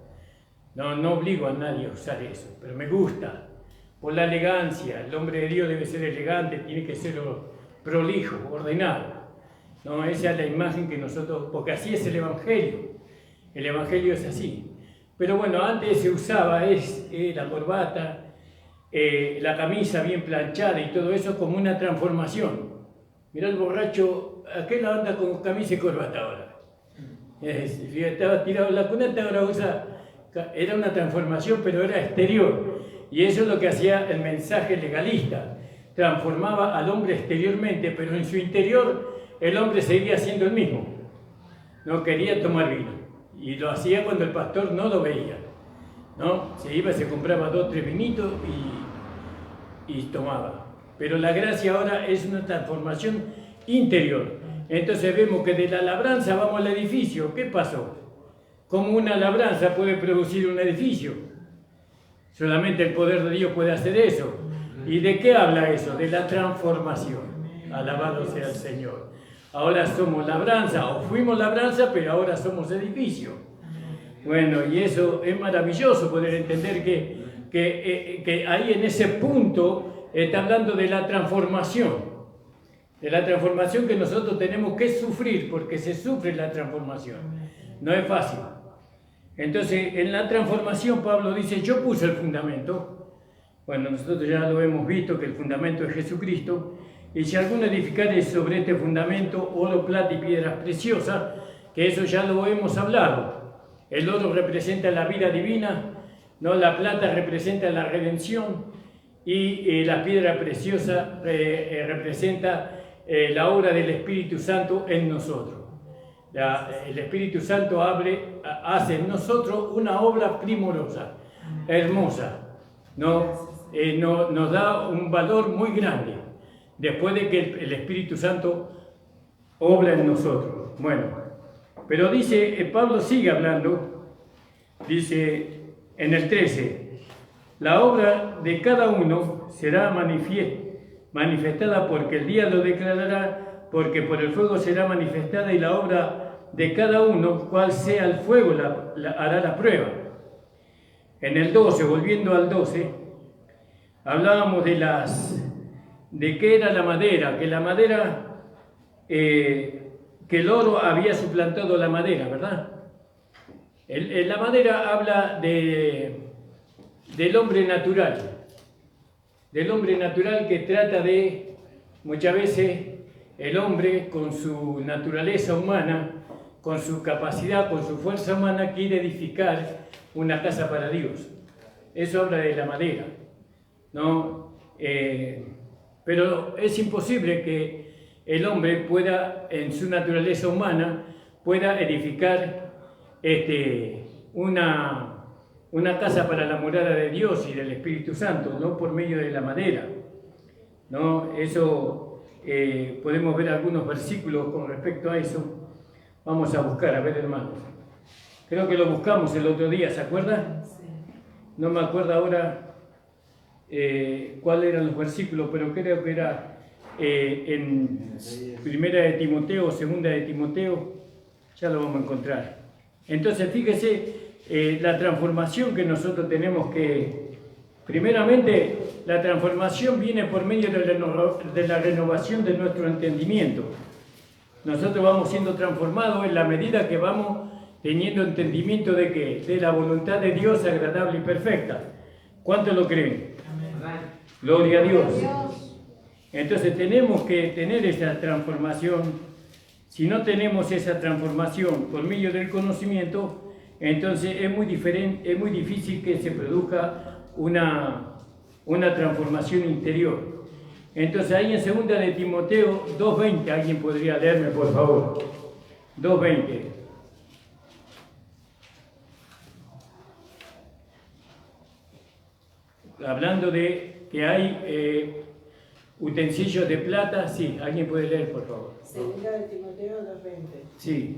No obligo a nadie a usar eso, pero me gusta. Por la elegancia. El hombre de Dios debe ser elegante, tiene que ser prolijo, ordenado. No, esa es la imagen que nosotros, porque así es el Evangelio. El Evangelio es así. Pero bueno, antes se usaba la corbata, la camisa bien planchada y todo eso como una transformación. Mirá el borracho, aquel anda con camisa y corbata ahora. Estaba tirado en la cuneta, ahora usa, era una transformación, pero era exterior. Y eso es lo que hacía el mensaje legalista. Transformaba al hombre exteriormente, pero en su interior el hombre seguía siendo el mismo. No quería tomar vino. Y lo hacía cuando el pastor no lo veía. ¿No? Se iba, se compraba 2 o 3 vinitos y tomaba. Pero la gracia ahora es una transformación interior. Entonces vemos que de la labranza vamos al edificio. ¿Qué pasó? ¿Cómo una labranza puede producir un edificio? Solamente el poder de Dios puede hacer eso. ¿Y de qué habla eso? De la transformación. Alabado sea el Señor. Ahora somos labranza, o fuimos labranza, pero ahora somos edificio. Bueno, y eso es maravilloso poder entender que ahí en ese punto está hablando de la transformación. De la transformación que nosotros tenemos que sufrir, porque se sufre la transformación. No es fácil. Entonces, en la transformación, Pablo dice, yo puse el fundamento. Bueno, nosotros ya lo hemos visto, que el fundamento es Jesucristo. Y si alguno edificare sobre este fundamento oro, plata y piedras preciosas, que eso ya lo hemos hablado. El oro representa la vida divina, ¿no? La plata representa la redención y la piedra preciosa representa la obra del Espíritu Santo en nosotros. El Espíritu Santo hace en nosotros una obra primorosa, hermosa, nos da un valor muy grande después de que el Espíritu Santo obra en nosotros. Bueno, pero dice, Pablo sigue hablando, dice en el 13, la obra de cada uno será manifestada porque el día lo declarará, porque por el fuego será manifestada y la obra de cada uno, cual sea el fuego, hará la prueba. En el 12, volviendo al 12, hablábamos de qué era la madera, que la madera, que el oro había suplantado la madera, ¿verdad? La madera habla del hombre natural que trata de, muchas veces, el hombre con su naturaleza humana, con su capacidad, con su fuerza humana, quiere edificar una casa para Dios. Eso habla de la madera, ¿no? Pero es imposible que el hombre pueda, en su naturaleza humana, pueda edificar una casa para la morada de Dios y del Espíritu Santo, no por medio de la madera, ¿no? Eso podemos ver algunos versículos con respecto a eso. Vamos a buscar, a ver, hermanos. Creo que lo buscamos el otro día, ¿se acuerdan? No me acuerdo ahora cuáles eran los versículos, pero creo que era en Primera de Timoteo, Segunda de Timoteo, ya lo vamos a encontrar. Entonces, fíjese la transformación que nosotros tenemos que Primeramente, la transformación viene por medio de la renovación de nuestro entendimiento. Nosotros vamos siendo transformados en la medida que vamos teniendo entendimiento de ¿qué? De la voluntad de Dios agradable y perfecta. ¿Cuántos lo creen? Amén. Gloria a Dios. Entonces tenemos que tener esa transformación. Si no tenemos esa transformación por medio del conocimiento, entonces es muy difícil que se produzca una transformación interior. Entonces ahí en 2 de Timoteo 2:20, alguien podría leerme por favor. 2:20. Hablando de que hay utensilios de plata, sí, alguien puede leer por favor. 2 de Timoteo 2:20. Sí.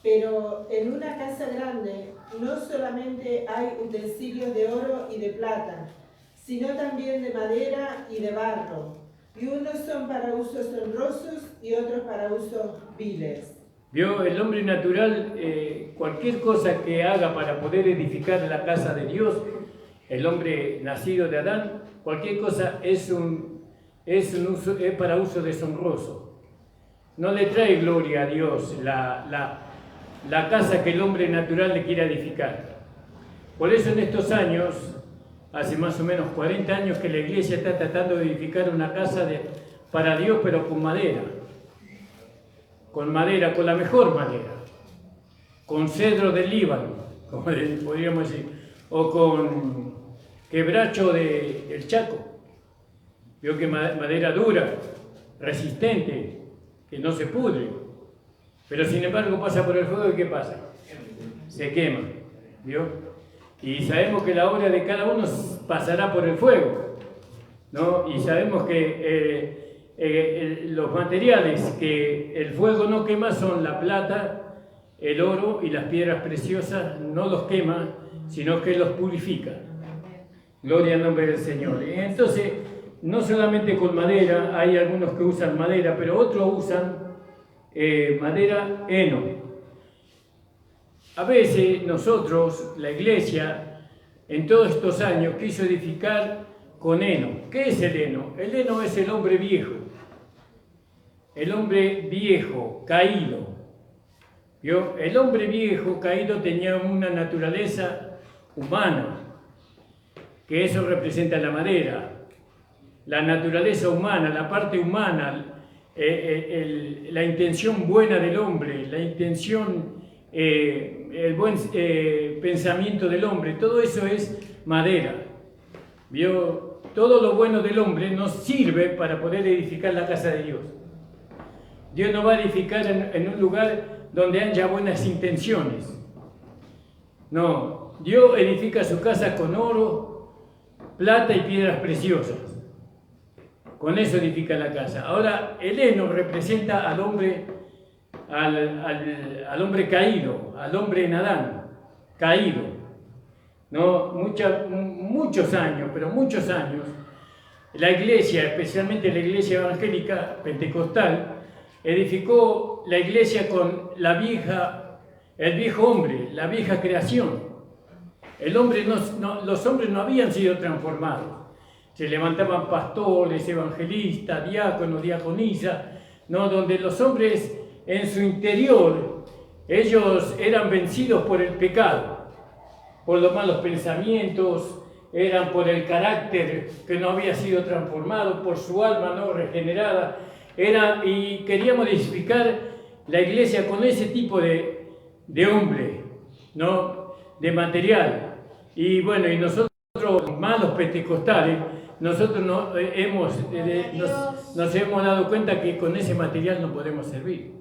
Pero en una casa grande no solamente hay utensilios de oro y de plata, sino también de madera y de barro, y unos son para usos honrosos y otros para usos viles. Vio, el hombre natural, cualquier cosa que haga para poder edificar la casa de Dios, el hombre nacido de Adán, cualquier cosa es para uso deshonroso. No le trae gloria a Dios la casa que el hombre natural le quiere edificar. Por eso en estos años, hace más o menos 40 años que la iglesia está tratando de edificar una casa para Dios, pero con madera, con la mejor madera, con cedro del Líbano, como podríamos decir, o con quebracho del Chaco. Vio que madera dura, resistente, que no se pudre. Pero sin embargo pasa por el fuego y ¿qué pasa? Se quema, ¿vio? Y sabemos que la obra de cada uno pasará por el fuego, ¿no? Y sabemos que los materiales que el fuego no quema son la plata, el oro y las piedras preciosas, no los quema, sino que los purifica. Gloria al nombre del Señor. Y entonces, no solamente con madera, hay algunos que usan madera, pero otros usan madera heno. A veces nosotros, la iglesia, en todos estos años quiso edificar con heno. ¿Qué es el heno? El heno es el hombre viejo. El hombre viejo, caído. ¿Vio? El hombre viejo, caído, tenía una naturaleza humana, que eso representa la madera. La naturaleza humana, la parte humana, la intención buena del hombre, la intención, el buen pensamiento del hombre, todo eso es madera. ¿Vio? Todo lo bueno del hombre nos sirve para poder edificar la casa de Dios. Dios no va a edificar en un lugar donde haya buenas intenciones. No, Dios edifica su casa con oro, plata y piedras preciosas. Con eso edifica la casa. Ahora, el heno representa al hombre, al hombre caído, al hombre en Adán, caído. ¿No? Muchos años, la iglesia, especialmente la iglesia evangélica pentecostal, edificó la iglesia con el viejo hombre, la vieja creación. Los hombres no habían sido transformados. Se levantaban pastores, evangelistas, diáconos, diaconisas, ¿no? Donde los hombres en su interior, ellos eran vencidos por el pecado, por los malos pensamientos, eran por el carácter que no había sido transformado, por su alma no regenerada, y queríamos edificar la iglesia con ese tipo de hombre, ¿no? De material. Y bueno, y nosotros, malos pentecostales, nosotros nos hemos dado cuenta que con ese material no podemos servir.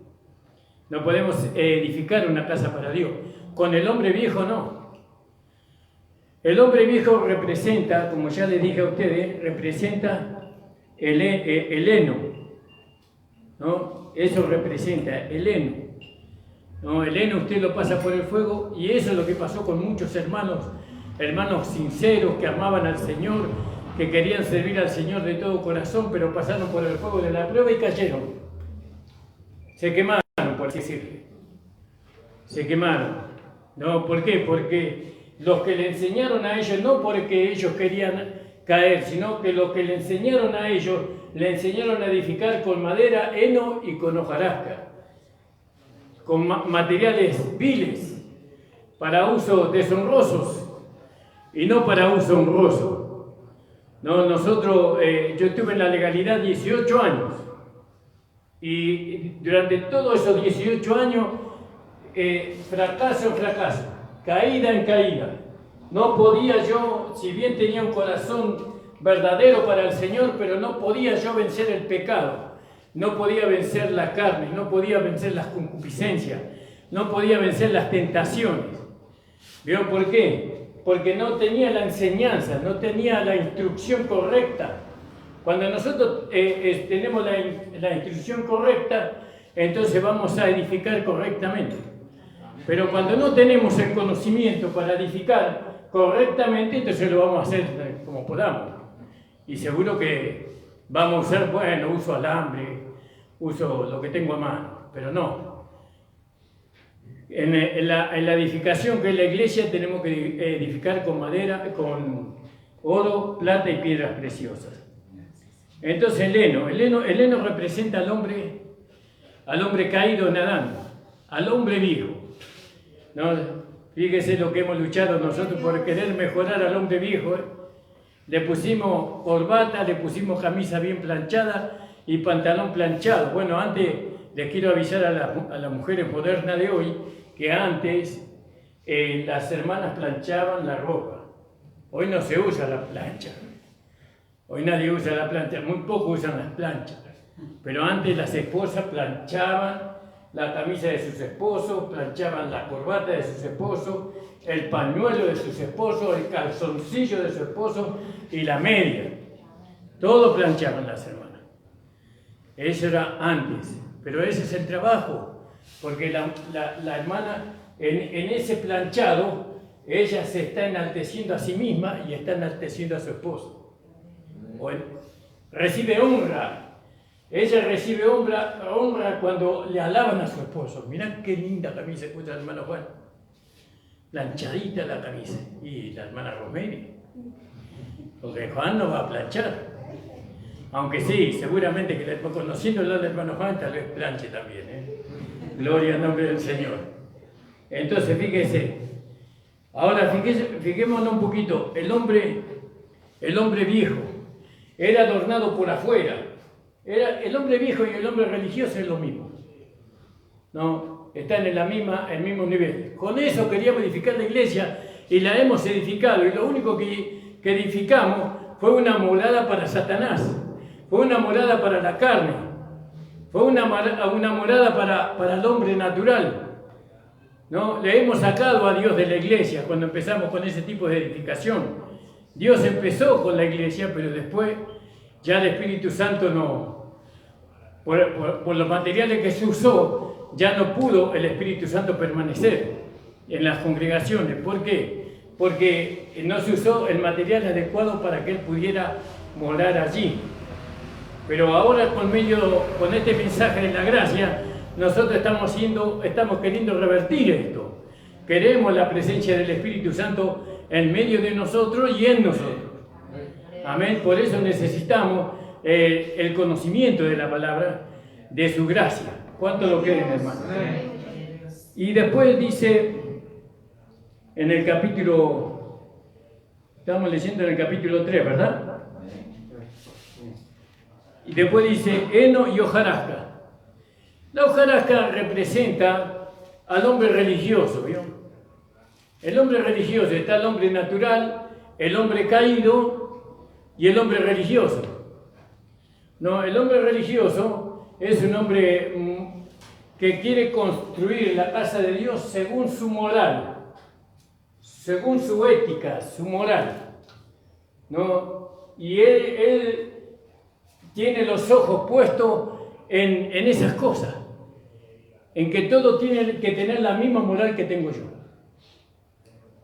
No podemos edificar una casa para Dios. Con el hombre viejo no. El hombre viejo representa, como ya les dije a ustedes, representa el heno, ¿no? Eso representa el heno. ¿No? El heno usted lo pasa por el fuego y eso es lo que pasó con muchos hermanos sinceros que amaban al Señor, que querían servir al Señor de todo corazón, pero pasaron por el fuego de la prueba y cayeron. Se quemaron, por así decirlo. Se quemaron. ¿No? ¿Por qué? Porque los que le enseñaron a ellos, no porque ellos querían caer, sino que los que le enseñaron a ellos, le enseñaron a edificar con madera, heno y con hojarasca, con materiales viles, para usos deshonrosos y no para uso honroso. No, nosotros, yo estuve en la legalidad 18 años y durante todos esos 18 años, fracaso en fracaso, caída en caída. No podía yo, si bien tenía un corazón verdadero para el Señor, pero no podía yo vencer el pecado, no podía vencer la carne, no podía vencer las concupiscencias, no podía vencer las tentaciones. ¿Vieron por qué? Porque no tenía la enseñanza, no tenía la instrucción correcta. Cuando nosotros tenemos la instrucción correcta, entonces vamos a edificar correctamente. Pero cuando no tenemos el conocimiento para edificar correctamente, entonces lo vamos a hacer como podamos. Y seguro que vamos a usar, bueno, uso alambre, uso lo que tengo a mano, pero no. En la edificación que es la iglesia tenemos que edificar con madera, con oro, plata y piedras preciosas. Entonces el heno representa al hombre caído en Adán, al hombre viejo. ¿No? Fíjese lo que hemos luchado nosotros por querer mejorar al hombre viejo. Le pusimos corbata, le pusimos camisa bien planchada y pantalón planchado. Bueno, antes les quiero avisar a las mujeres modernas de hoy que antes las hermanas planchaban la ropa. Hoy no se usa la plancha. Hoy nadie usa la plancha, muy poco usan las planchas. Pero antes las esposas planchaban la camisa de sus esposos, planchaban la corbata de sus esposos, el pañuelo de sus esposos, el calzoncillo de su esposo y la media. Todo planchaban las hermanas. Eso era antes, pero ese es el trabajo, porque la hermana en ese planchado, ella se está enalteciendo a sí misma y está enalteciendo a su esposo. Bueno, recibe honra. Ella recibe honra cuando le alaban a su esposo. Mirá qué linda camisa escucha el hermano Juan. Planchadita la camisa. Y la hermana Rosemary. Porque Juan no va a planchar. Aunque sí, seguramente que conociéndolo al hermano Juan tal vez planche también. Gloria al nombre del Señor. Entonces fíjese. Ahora fijémonos un poquito. El hombre viejo era adornado por afuera. El hombre viejo y el hombre religioso es lo mismo. No, están en el mismo nivel. Con eso queríamos edificar la iglesia y la hemos edificado. Y lo único que edificamos fue una morada para Satanás. Fue una morada para la carne. Fue una morada para el hombre natural. ¿No? Le hemos sacado a Dios de la iglesia cuando empezamos con ese tipo de edificación. Dios empezó con la iglesia, pero después ya el Espíritu Santo no. Por los materiales que se usó, ya no pudo el Espíritu Santo permanecer en las congregaciones. ¿Por qué? Porque no se usó el material adecuado para que Él pudiera morar allí. Pero ahora con este mensaje de la gracia, nosotros estamos queriendo revertir esto. Queremos la presencia del Espíritu Santo en medio de nosotros y en nosotros. Amén. Por eso necesitamos el conocimiento de la palabra, de su gracia. ¿Cuánto lo creen, hermanos? Y después dice en el capítulo, estamos leyendo en el capítulo 3, ¿verdad? Y después dice heno y hojarasca. La hojarasca representa al hombre religioso, ¿vio? El hombre religioso, está el hombre natural, el hombre caído y el hombre religioso. No, el hombre religioso es un hombre que quiere construir la casa de Dios según su moral, según su ética, su moral. ¿No? Y él tiene los ojos puestos en esas cosas, en que todo tiene que tener la misma moral que tengo yo.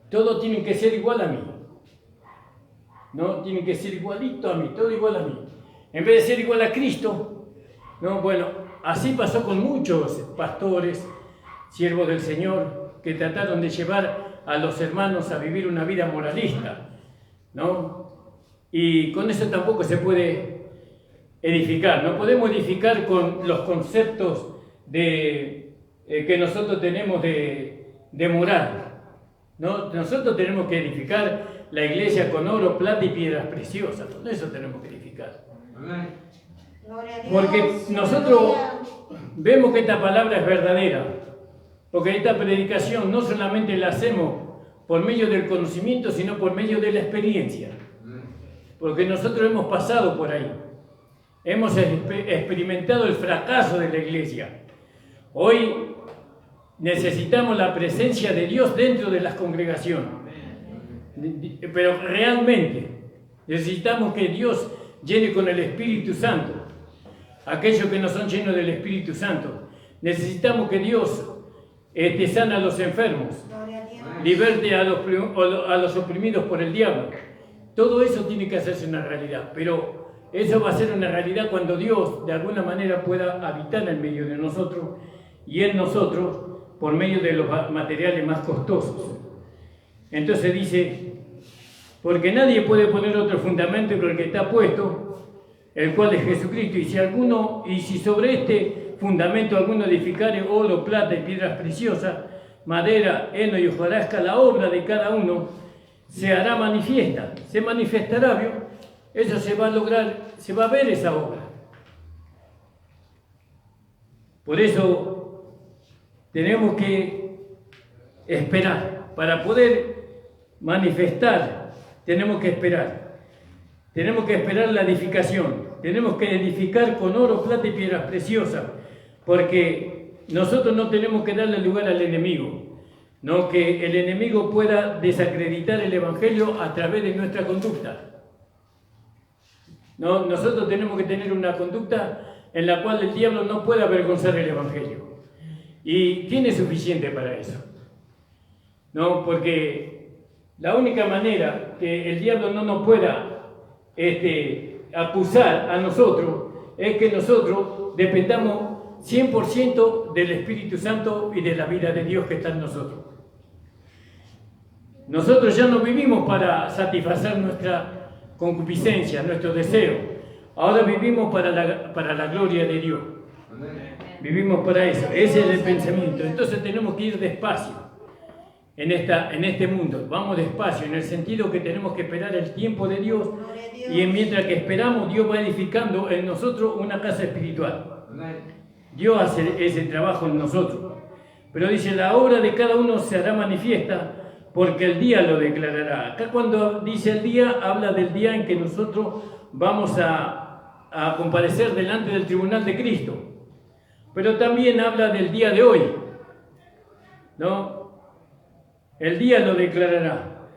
Todo tiene que ser igual a mí. No, tiene que ser igualito a mí, todo igual a mí. En vez de ser igual a Cristo, no, bueno, así pasó con muchos pastores, siervos del Señor, que trataron de llevar a los hermanos a vivir una vida moralista, ¿no? Y con eso tampoco se puede edificar. No podemos edificar con los conceptos que nosotros tenemos de moral, ¿no? Nosotros tenemos que edificar la iglesia con oro, plata y piedras preciosas. Con eso tenemos que edificar. Gloria a Dios. Porque nosotros vemos que esta palabra es verdadera. Porque esta predicación no solamente la hacemos por medio del conocimiento, sino por medio de la experiencia. Porque nosotros hemos pasado por ahí. Hemos experimentado el fracaso de la iglesia. Hoy necesitamos la presencia de Dios dentro de las congregaciones. Pero realmente necesitamos que Dios llene con el Espíritu Santo aquellos que no son llenos del Espíritu Santo. Necesitamos que Dios sana a los enfermos, liberte a los oprimidos por el diablo. Todo eso tiene que hacerse una realidad, pero eso va a ser una realidad cuando Dios de alguna manera pueda habitar en medio de nosotros y en nosotros por medio de los materiales más costosos. Entonces dice, porque nadie puede poner otro fundamento que el que está puesto, el cual es Jesucristo, y si sobre este fundamento alguno edificare oro, plata y piedras preciosas, madera, heno y hojarasca, la obra de cada uno se hará manifiesta, se manifestará, ¿vio? Eso se va a lograr, se va a ver esa obra. Por eso tenemos que esperar, para poder manifestar, tenemos que esperar. Tenemos que esperar la edificación, tenemos que edificar con oro, plata y piedras preciosas, porque nosotros no tenemos que darle lugar al enemigo, no que el enemigo pueda desacreditar el Evangelio a través de nuestra conducta. No, nosotros tenemos que tener una conducta en la cual el diablo no pueda avergonzar el Evangelio. ¿Y quién es suficiente para eso? No, porque la única manera que el diablo no nos pueda acusar a nosotros es que nosotros dependamos 100% del Espíritu Santo y de la vida de Dios que está en nosotros. Nosotros ya no vivimos para satisfacer nuestra concupiscencia, nuestro deseo. Ahora vivimos para la gloria de Dios. Vivimos para eso. Ese es el pensamiento. Entonces tenemos que ir despacio en este mundo. Vamos despacio, en el sentido que tenemos que esperar el tiempo de Dios. Y mientras que esperamos, Dios va edificando en nosotros una casa espiritual. Dios hace ese trabajo en nosotros. Pero dice, la obra de cada uno se hará manifiesta, porque el día lo declarará. Acá cuando dice el día, habla del día en que nosotros vamos a comparecer delante del tribunal de Cristo. Pero también habla del día de hoy, ¿no? El día lo declarará.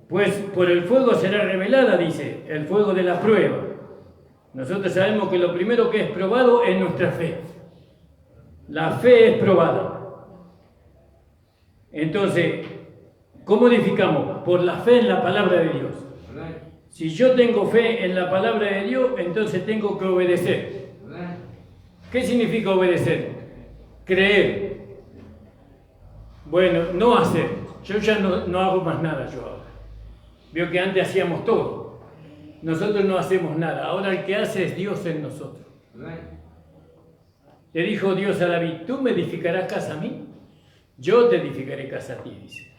Pues por el fuego será revelada, dice, el fuego de la prueba. Nosotros sabemos que lo primero que es probado es nuestra fe. La fe es probada. Entonces, ¿cómo edificamos? Por la fe en la palabra de Dios. Si yo tengo fe en la palabra de Dios, entonces tengo que obedecer. ¿Qué significa obedecer? Creer. Bueno, no hacer. Yo ya no hago más nada yo ahora. Veo que antes hacíamos todo. Nosotros no hacemos nada. Ahora el que hace es Dios en nosotros. Le dijo Dios a David, ¿tú me edificarás casa a mí? Yo te edificaré casa a ti, dice.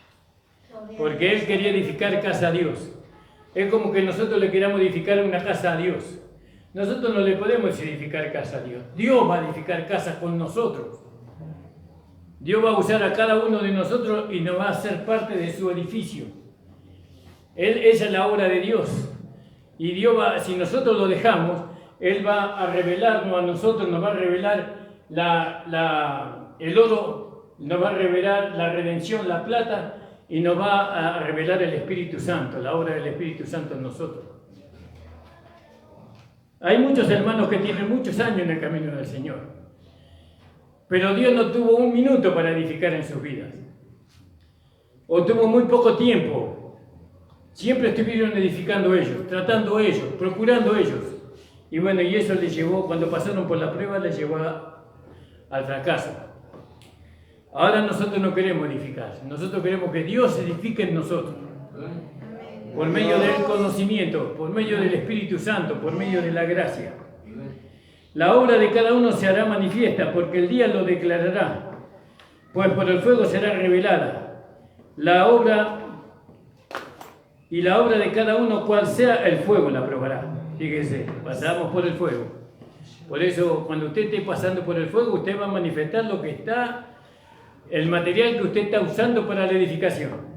Porque él quería edificar casa a Dios. Es como que nosotros le queramos edificar una casa a Dios. Nosotros no le podemos edificar casa a Dios. Dios va a edificar casa con nosotros. Dios va a usar a cada uno de nosotros y nos va a hacer parte de su edificio. Esa es la obra de Dios. Y Dios va, si nosotros lo dejamos, Él va a revelarnos a nosotros, nos va a revelar el oro, nos va a revelar la redención, la plata, y nos va a revelar el Espíritu Santo, la obra del Espíritu Santo en nosotros. Hay muchos hermanos que tienen muchos años en el camino del Señor, pero Dios no tuvo un minuto para edificar en sus vidas, o tuvo muy poco tiempo. Siempre estuvieron edificando ellos, tratando ellos, procurando ellos. Y bueno, y eso les llevó, cuando pasaron por la prueba, les llevó al fracaso. Ahora nosotros no queremos edificar, nosotros queremos que Dios edifique en nosotros. Por medio del conocimiento, por medio del Espíritu Santo, por medio de la gracia. La obra de cada uno se hará manifiesta, porque el día lo declarará, pues por el fuego será revelada. La obra de cada uno, cual sea el fuego, la probará. Fíjese, pasamos por el fuego. Por eso, cuando usted esté pasando por el fuego, usted va a manifestar lo que está, el material que usted está usando para la edificación.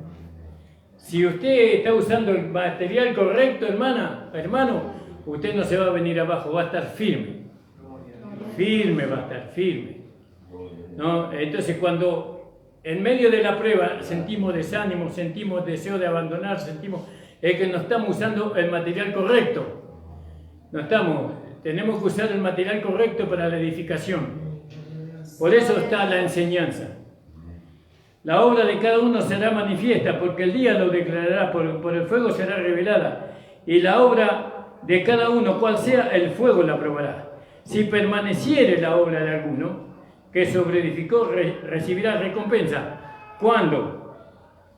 Si usted está usando el material correcto, hermano, usted no se va a venir abajo, va a estar firme. Firme va a estar, firme. ¿No? Entonces, cuando en medio de la prueba sentimos desánimo, sentimos deseo de abandonar, es que no estamos usando el material correcto. Tenemos que usar el material correcto para la edificación. Por eso está la enseñanza. La obra de cada uno será manifiesta, porque el día lo declarará, por el fuego será revelada. Y la obra de cada uno, cual sea, el fuego la probará. Si permaneciere la obra de alguno que sobreedificó, recibirá recompensa. ¿Cuándo?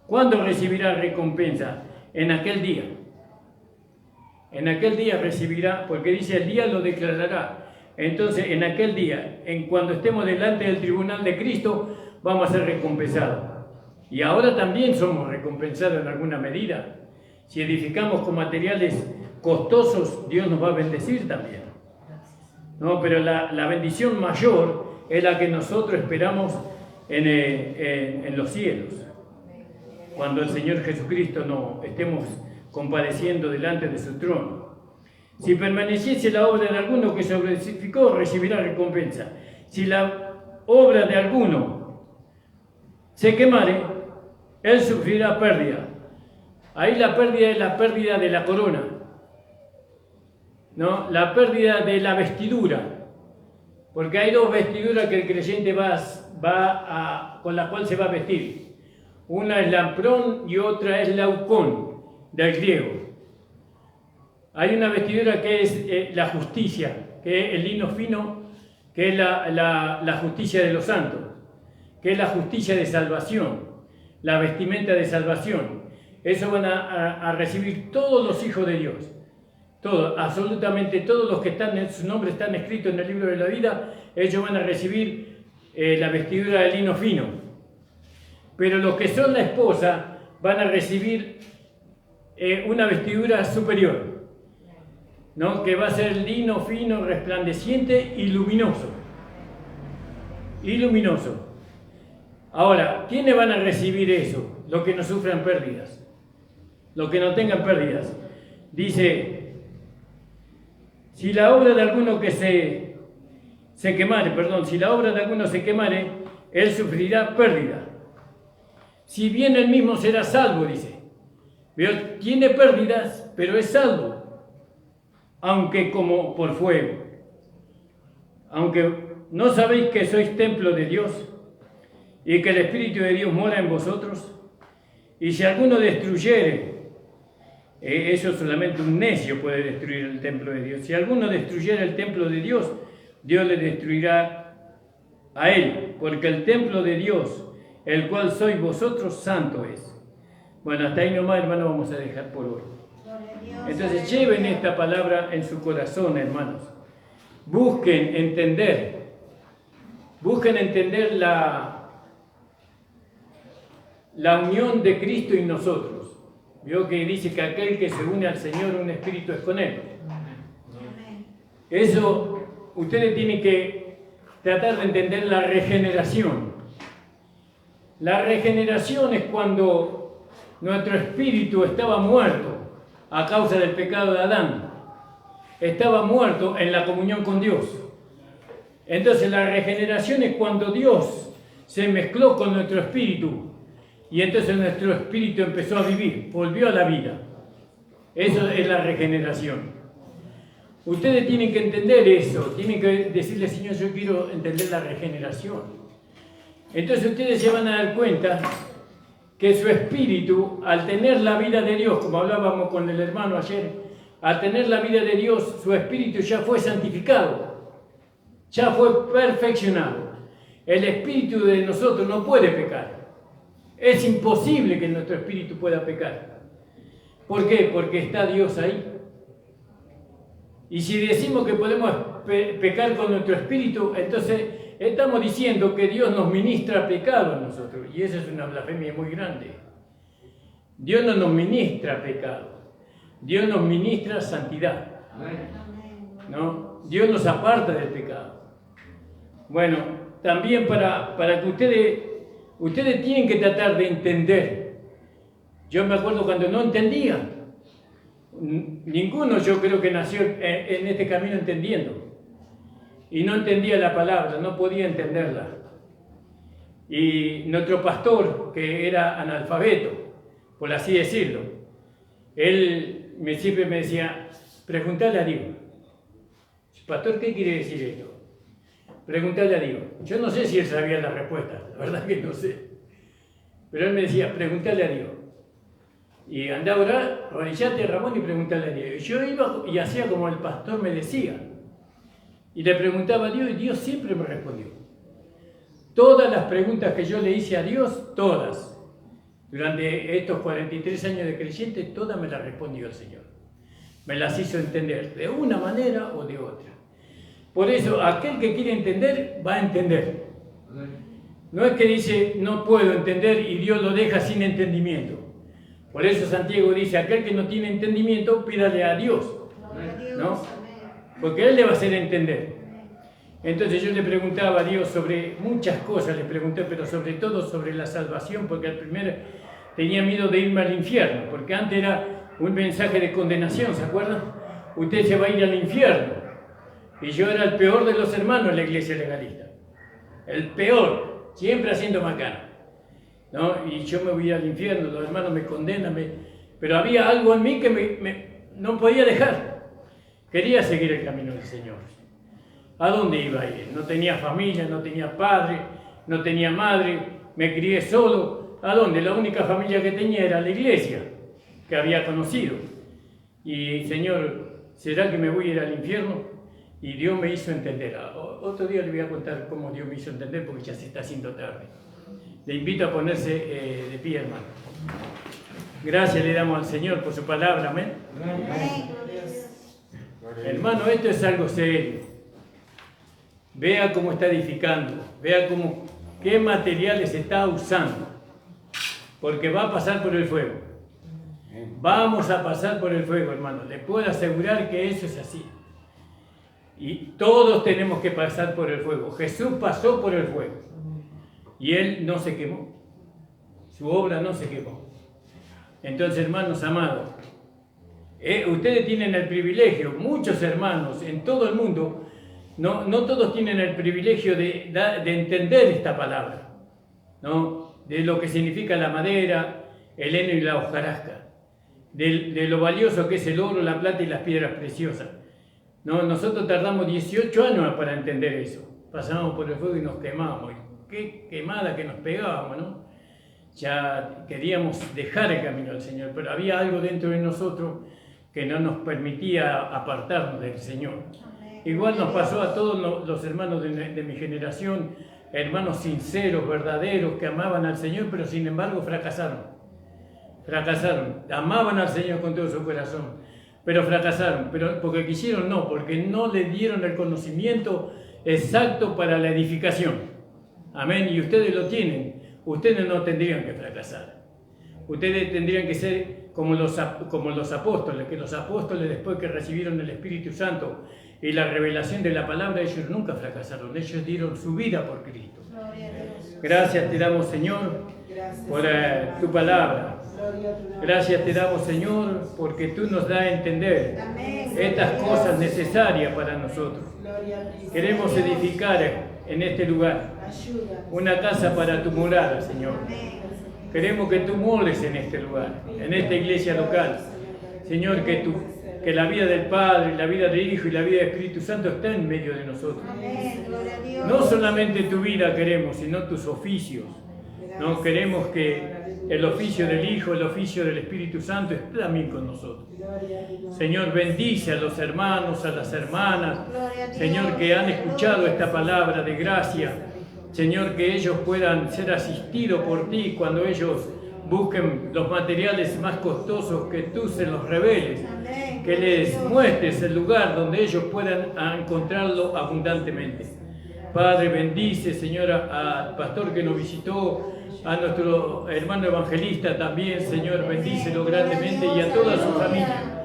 ¿Cuándo recibirá recompensa? En aquel día. En aquel día recibirá, porque dice el día lo declarará. Entonces, en aquel día, cuando estemos delante del tribunal de Cristo, vamos a ser recompensados. Y ahora también somos recompensados en alguna medida. Si edificamos con materiales costosos, Dios nos va a bendecir también. No, pero la bendición mayor es la que nosotros esperamos en los cielos. Cuando el Señor Jesucristo nos estemos compadeciendo delante de su trono. Si permaneciese la obra de alguno que sobreedificó, recibirá recompensa. Si la obra de alguno se quemare, él sufrirá pérdida. Ahí la pérdida es la pérdida de la corona, ¿no? La pérdida de la vestidura, porque hay dos vestiduras que el creyente con la cual se va a vestir. Una es lamprón y otra es laucón, del griego. Hay una vestidura que es la justicia, que es el lino fino, que es la justicia de los santos, que es la justicia de salvación, la vestimenta de salvación. Eso van a recibir todos los hijos de Dios. Todos, absolutamente todos los que su nombre están escritos en el libro de la vida, ellos van a recibir la vestidura de lino fino. Pero los que son la esposa van a recibir una vestidura superior, ¿no? Que va a ser lino fino, resplandeciente y luminoso. Y luminoso. Ahora, ¿quiénes van a recibir eso? Los que no sufran pérdidas. Los que no tengan pérdidas. Dice, si la obra de alguno que se quemare, si la obra de alguno se quemare, él sufrirá pérdida. Si bien él mismo será salvo, dice. Tiene pérdidas, pero es salvo. Aunque como por fuego. Aunque no sabéis que sois templo de Dios y que el Espíritu de Dios mora en vosotros. Y si alguno destruyere, eso solamente un necio puede destruir el templo de Dios. Si alguno destruyera el templo de Dios, Dios le destruirá a él, porque el templo de Dios, el cual sois vosotros, santo es. Bueno, hasta ahí nomás, hermanos, vamos a dejar por hoy. Entonces, lleven esta palabra en su corazón, hermanos. Busquen entender la unión de Cristo y nosotros. Vio que dice que aquel que se une al Señor, un espíritu es con él. Eso, ustedes tienen que tratar de entender la regeneración. La regeneración es cuando nuestro espíritu estaba muerto a causa del pecado de Adán. Estaba muerto en la comunión con Dios. Entonces la regeneración es cuando Dios se mezcló con nuestro espíritu y entonces nuestro espíritu empezó a vivir, volvió a la vida. Eso es la regeneración. Ustedes tienen que entender eso, tienen que decirle, Señor, yo quiero entender la regeneración. Entonces ustedes se van a dar cuenta que su espíritu, al tener la vida de Dios, como hablábamos con el hermano ayer, al tener la vida de Dios, su espíritu ya fue santificado, ya fue perfeccionado. El espíritu de nosotros no puede pecar. Es imposible que nuestro espíritu pueda pecar. ¿Por qué? Porque está Dios ahí. Y si decimos que podemos pecar con nuestro espíritu, entonces estamos diciendo que Dios nos ministra pecado a nosotros. Y esa es una blasfemia muy grande. Dios no nos ministra pecado. Dios nos ministra santidad. ¿No? Dios nos aparta del pecado. Bueno, también para que ustedes tienen que tratar de entender. Yo me acuerdo cuando no entendía. Ninguno yo creo que nació en este camino entendiendo. Y no entendía la palabra, no podía entenderla. Y nuestro pastor, que era analfabeto, por así decirlo, él siempre me decía, preguntale a Dios. Pastor, ¿qué quiere decir esto? Preguntale a Dios. Yo no sé si él sabía la respuesta, la verdad que no sé. Pero él me decía, preguntale a Dios. Y andaba a orar, arrodillate, Ramón, y preguntale a Dios. Y yo iba y hacía como el pastor me decía. Y le preguntaba a Dios y Dios siempre me respondió. Todas las preguntas que yo le hice a Dios, todas, durante estos 43 años de creyente, todas me las respondió el Señor. Me las hizo entender de una manera o de otra. Por eso, aquel que quiere entender, va a entender. No es que dice, no puedo entender y Dios lo deja sin entendimiento. Por eso Santiago dice, aquel que no tiene entendimiento, pídale a Dios. ¿No? Porque Él le va a hacer entender. Entonces yo le preguntaba a Dios sobre muchas cosas, le pregunté, pero sobre todo sobre la salvación, porque al primero tenía miedo de irme al infierno, porque antes era un mensaje de condenación, ¿se acuerdan? Usted se va a ir al infierno. Y yo era el peor de los hermanos en la iglesia legalista. El peor, siempre haciendo macana. ¿No? Y yo me voy al infierno, los hermanos me condenan, pero había algo en mí que no podía dejar. Quería seguir el camino del Señor. ¿A dónde iba a ir? No tenía familia, no tenía padre, no tenía madre, me crié solo. ¿A dónde? La única familia que tenía era la iglesia que había conocido. Y Señor, ¿será que me voy a ir al infierno? Y Dios me hizo entender. Otro día le voy a contar cómo Dios me hizo entender porque ya se está haciendo tarde. Le invito a ponerse de pie, hermano. Gracias le damos al Señor por su palabra, amén. Hermano, esto es algo serio. Vea cómo está edificando, vea qué materiales está usando, porque va a pasar por el fuego. Vamos a pasar por el fuego, hermano. Le puedo asegurar que eso es así. Y todos tenemos que pasar por el fuego. Jesús pasó por el fuego. Y Él no se quemó. Su obra no se quemó. Entonces, hermanos amados, ustedes tienen el privilegio, muchos hermanos en todo el mundo, no todos tienen el privilegio de entender esta palabra, ¿no? De lo que significa la madera, el heno y la hojarasca, de lo valioso que es el oro, la plata y las piedras preciosas. ¿No? Nosotros tardamos 18 años para entender eso. Pasábamos por el fuego y nos quemábamos. Qué quemada que nos pegábamos, ¿no? Ya queríamos dejar el camino del Señor, pero había algo dentro de nosotros que no nos permitía apartarnos del Señor. Igual nos pasó a todos los hermanos de mi generación, hermanos sinceros, verdaderos, que amaban al Señor, pero sin embargo fracasaron. Amaban al Señor con todo su corazón, pero fracasaron. Pero porque quisieron, no, porque no le dieron el conocimiento exacto para la edificación. Amén, y ustedes lo tienen. Ustedes no tendrían que fracasar. Ustedes tendrían que ser como los apóstoles, que los apóstoles, después que recibieron el Espíritu Santo y la revelación de la palabra, ellos nunca fracasaron. Ellos dieron su vida por Cristo. Gracias te damos, Señor, por tu palabra. Gracias te damos, Señor, porque tú nos das a entender estas cosas necesarias para nosotros. Queremos edificar en este lugar una casa para tu morada, Señor. Queremos que tú mores en este lugar, en esta iglesia local. Señor, que la vida del Padre, la vida del Hijo y la vida del Espíritu Santo está en medio de nosotros. No solamente tu vida queremos, sino tus oficios. No queremos que el oficio del Hijo, el oficio del Espíritu Santo esté también con nosotros. Señor, bendice a los hermanos, a las hermanas, Señor, que han escuchado esta palabra de gracia, Señor, que ellos puedan ser asistidos por ti cuando ellos busquen los materiales más costosos, que tú se los reveles, que les muestres el lugar donde ellos puedan encontrarlo abundantemente. Padre, bendice, Señor, al pastor que nos visitó, a nuestro hermano evangelista también, Señor, bendícelo grandemente y a toda su familia.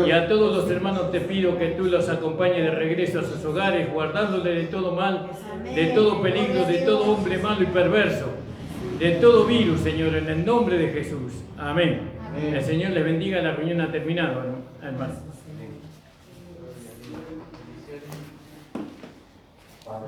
Y a todos los hermanos te pido que tú los acompañes de regreso a sus hogares, guardándoles de todo mal, de todo peligro, de todo hombre malo y perverso, de todo virus, Señor, en el nombre de Jesús. Amén. El Señor les bendiga, la reunión ha terminado, hermano. Padre,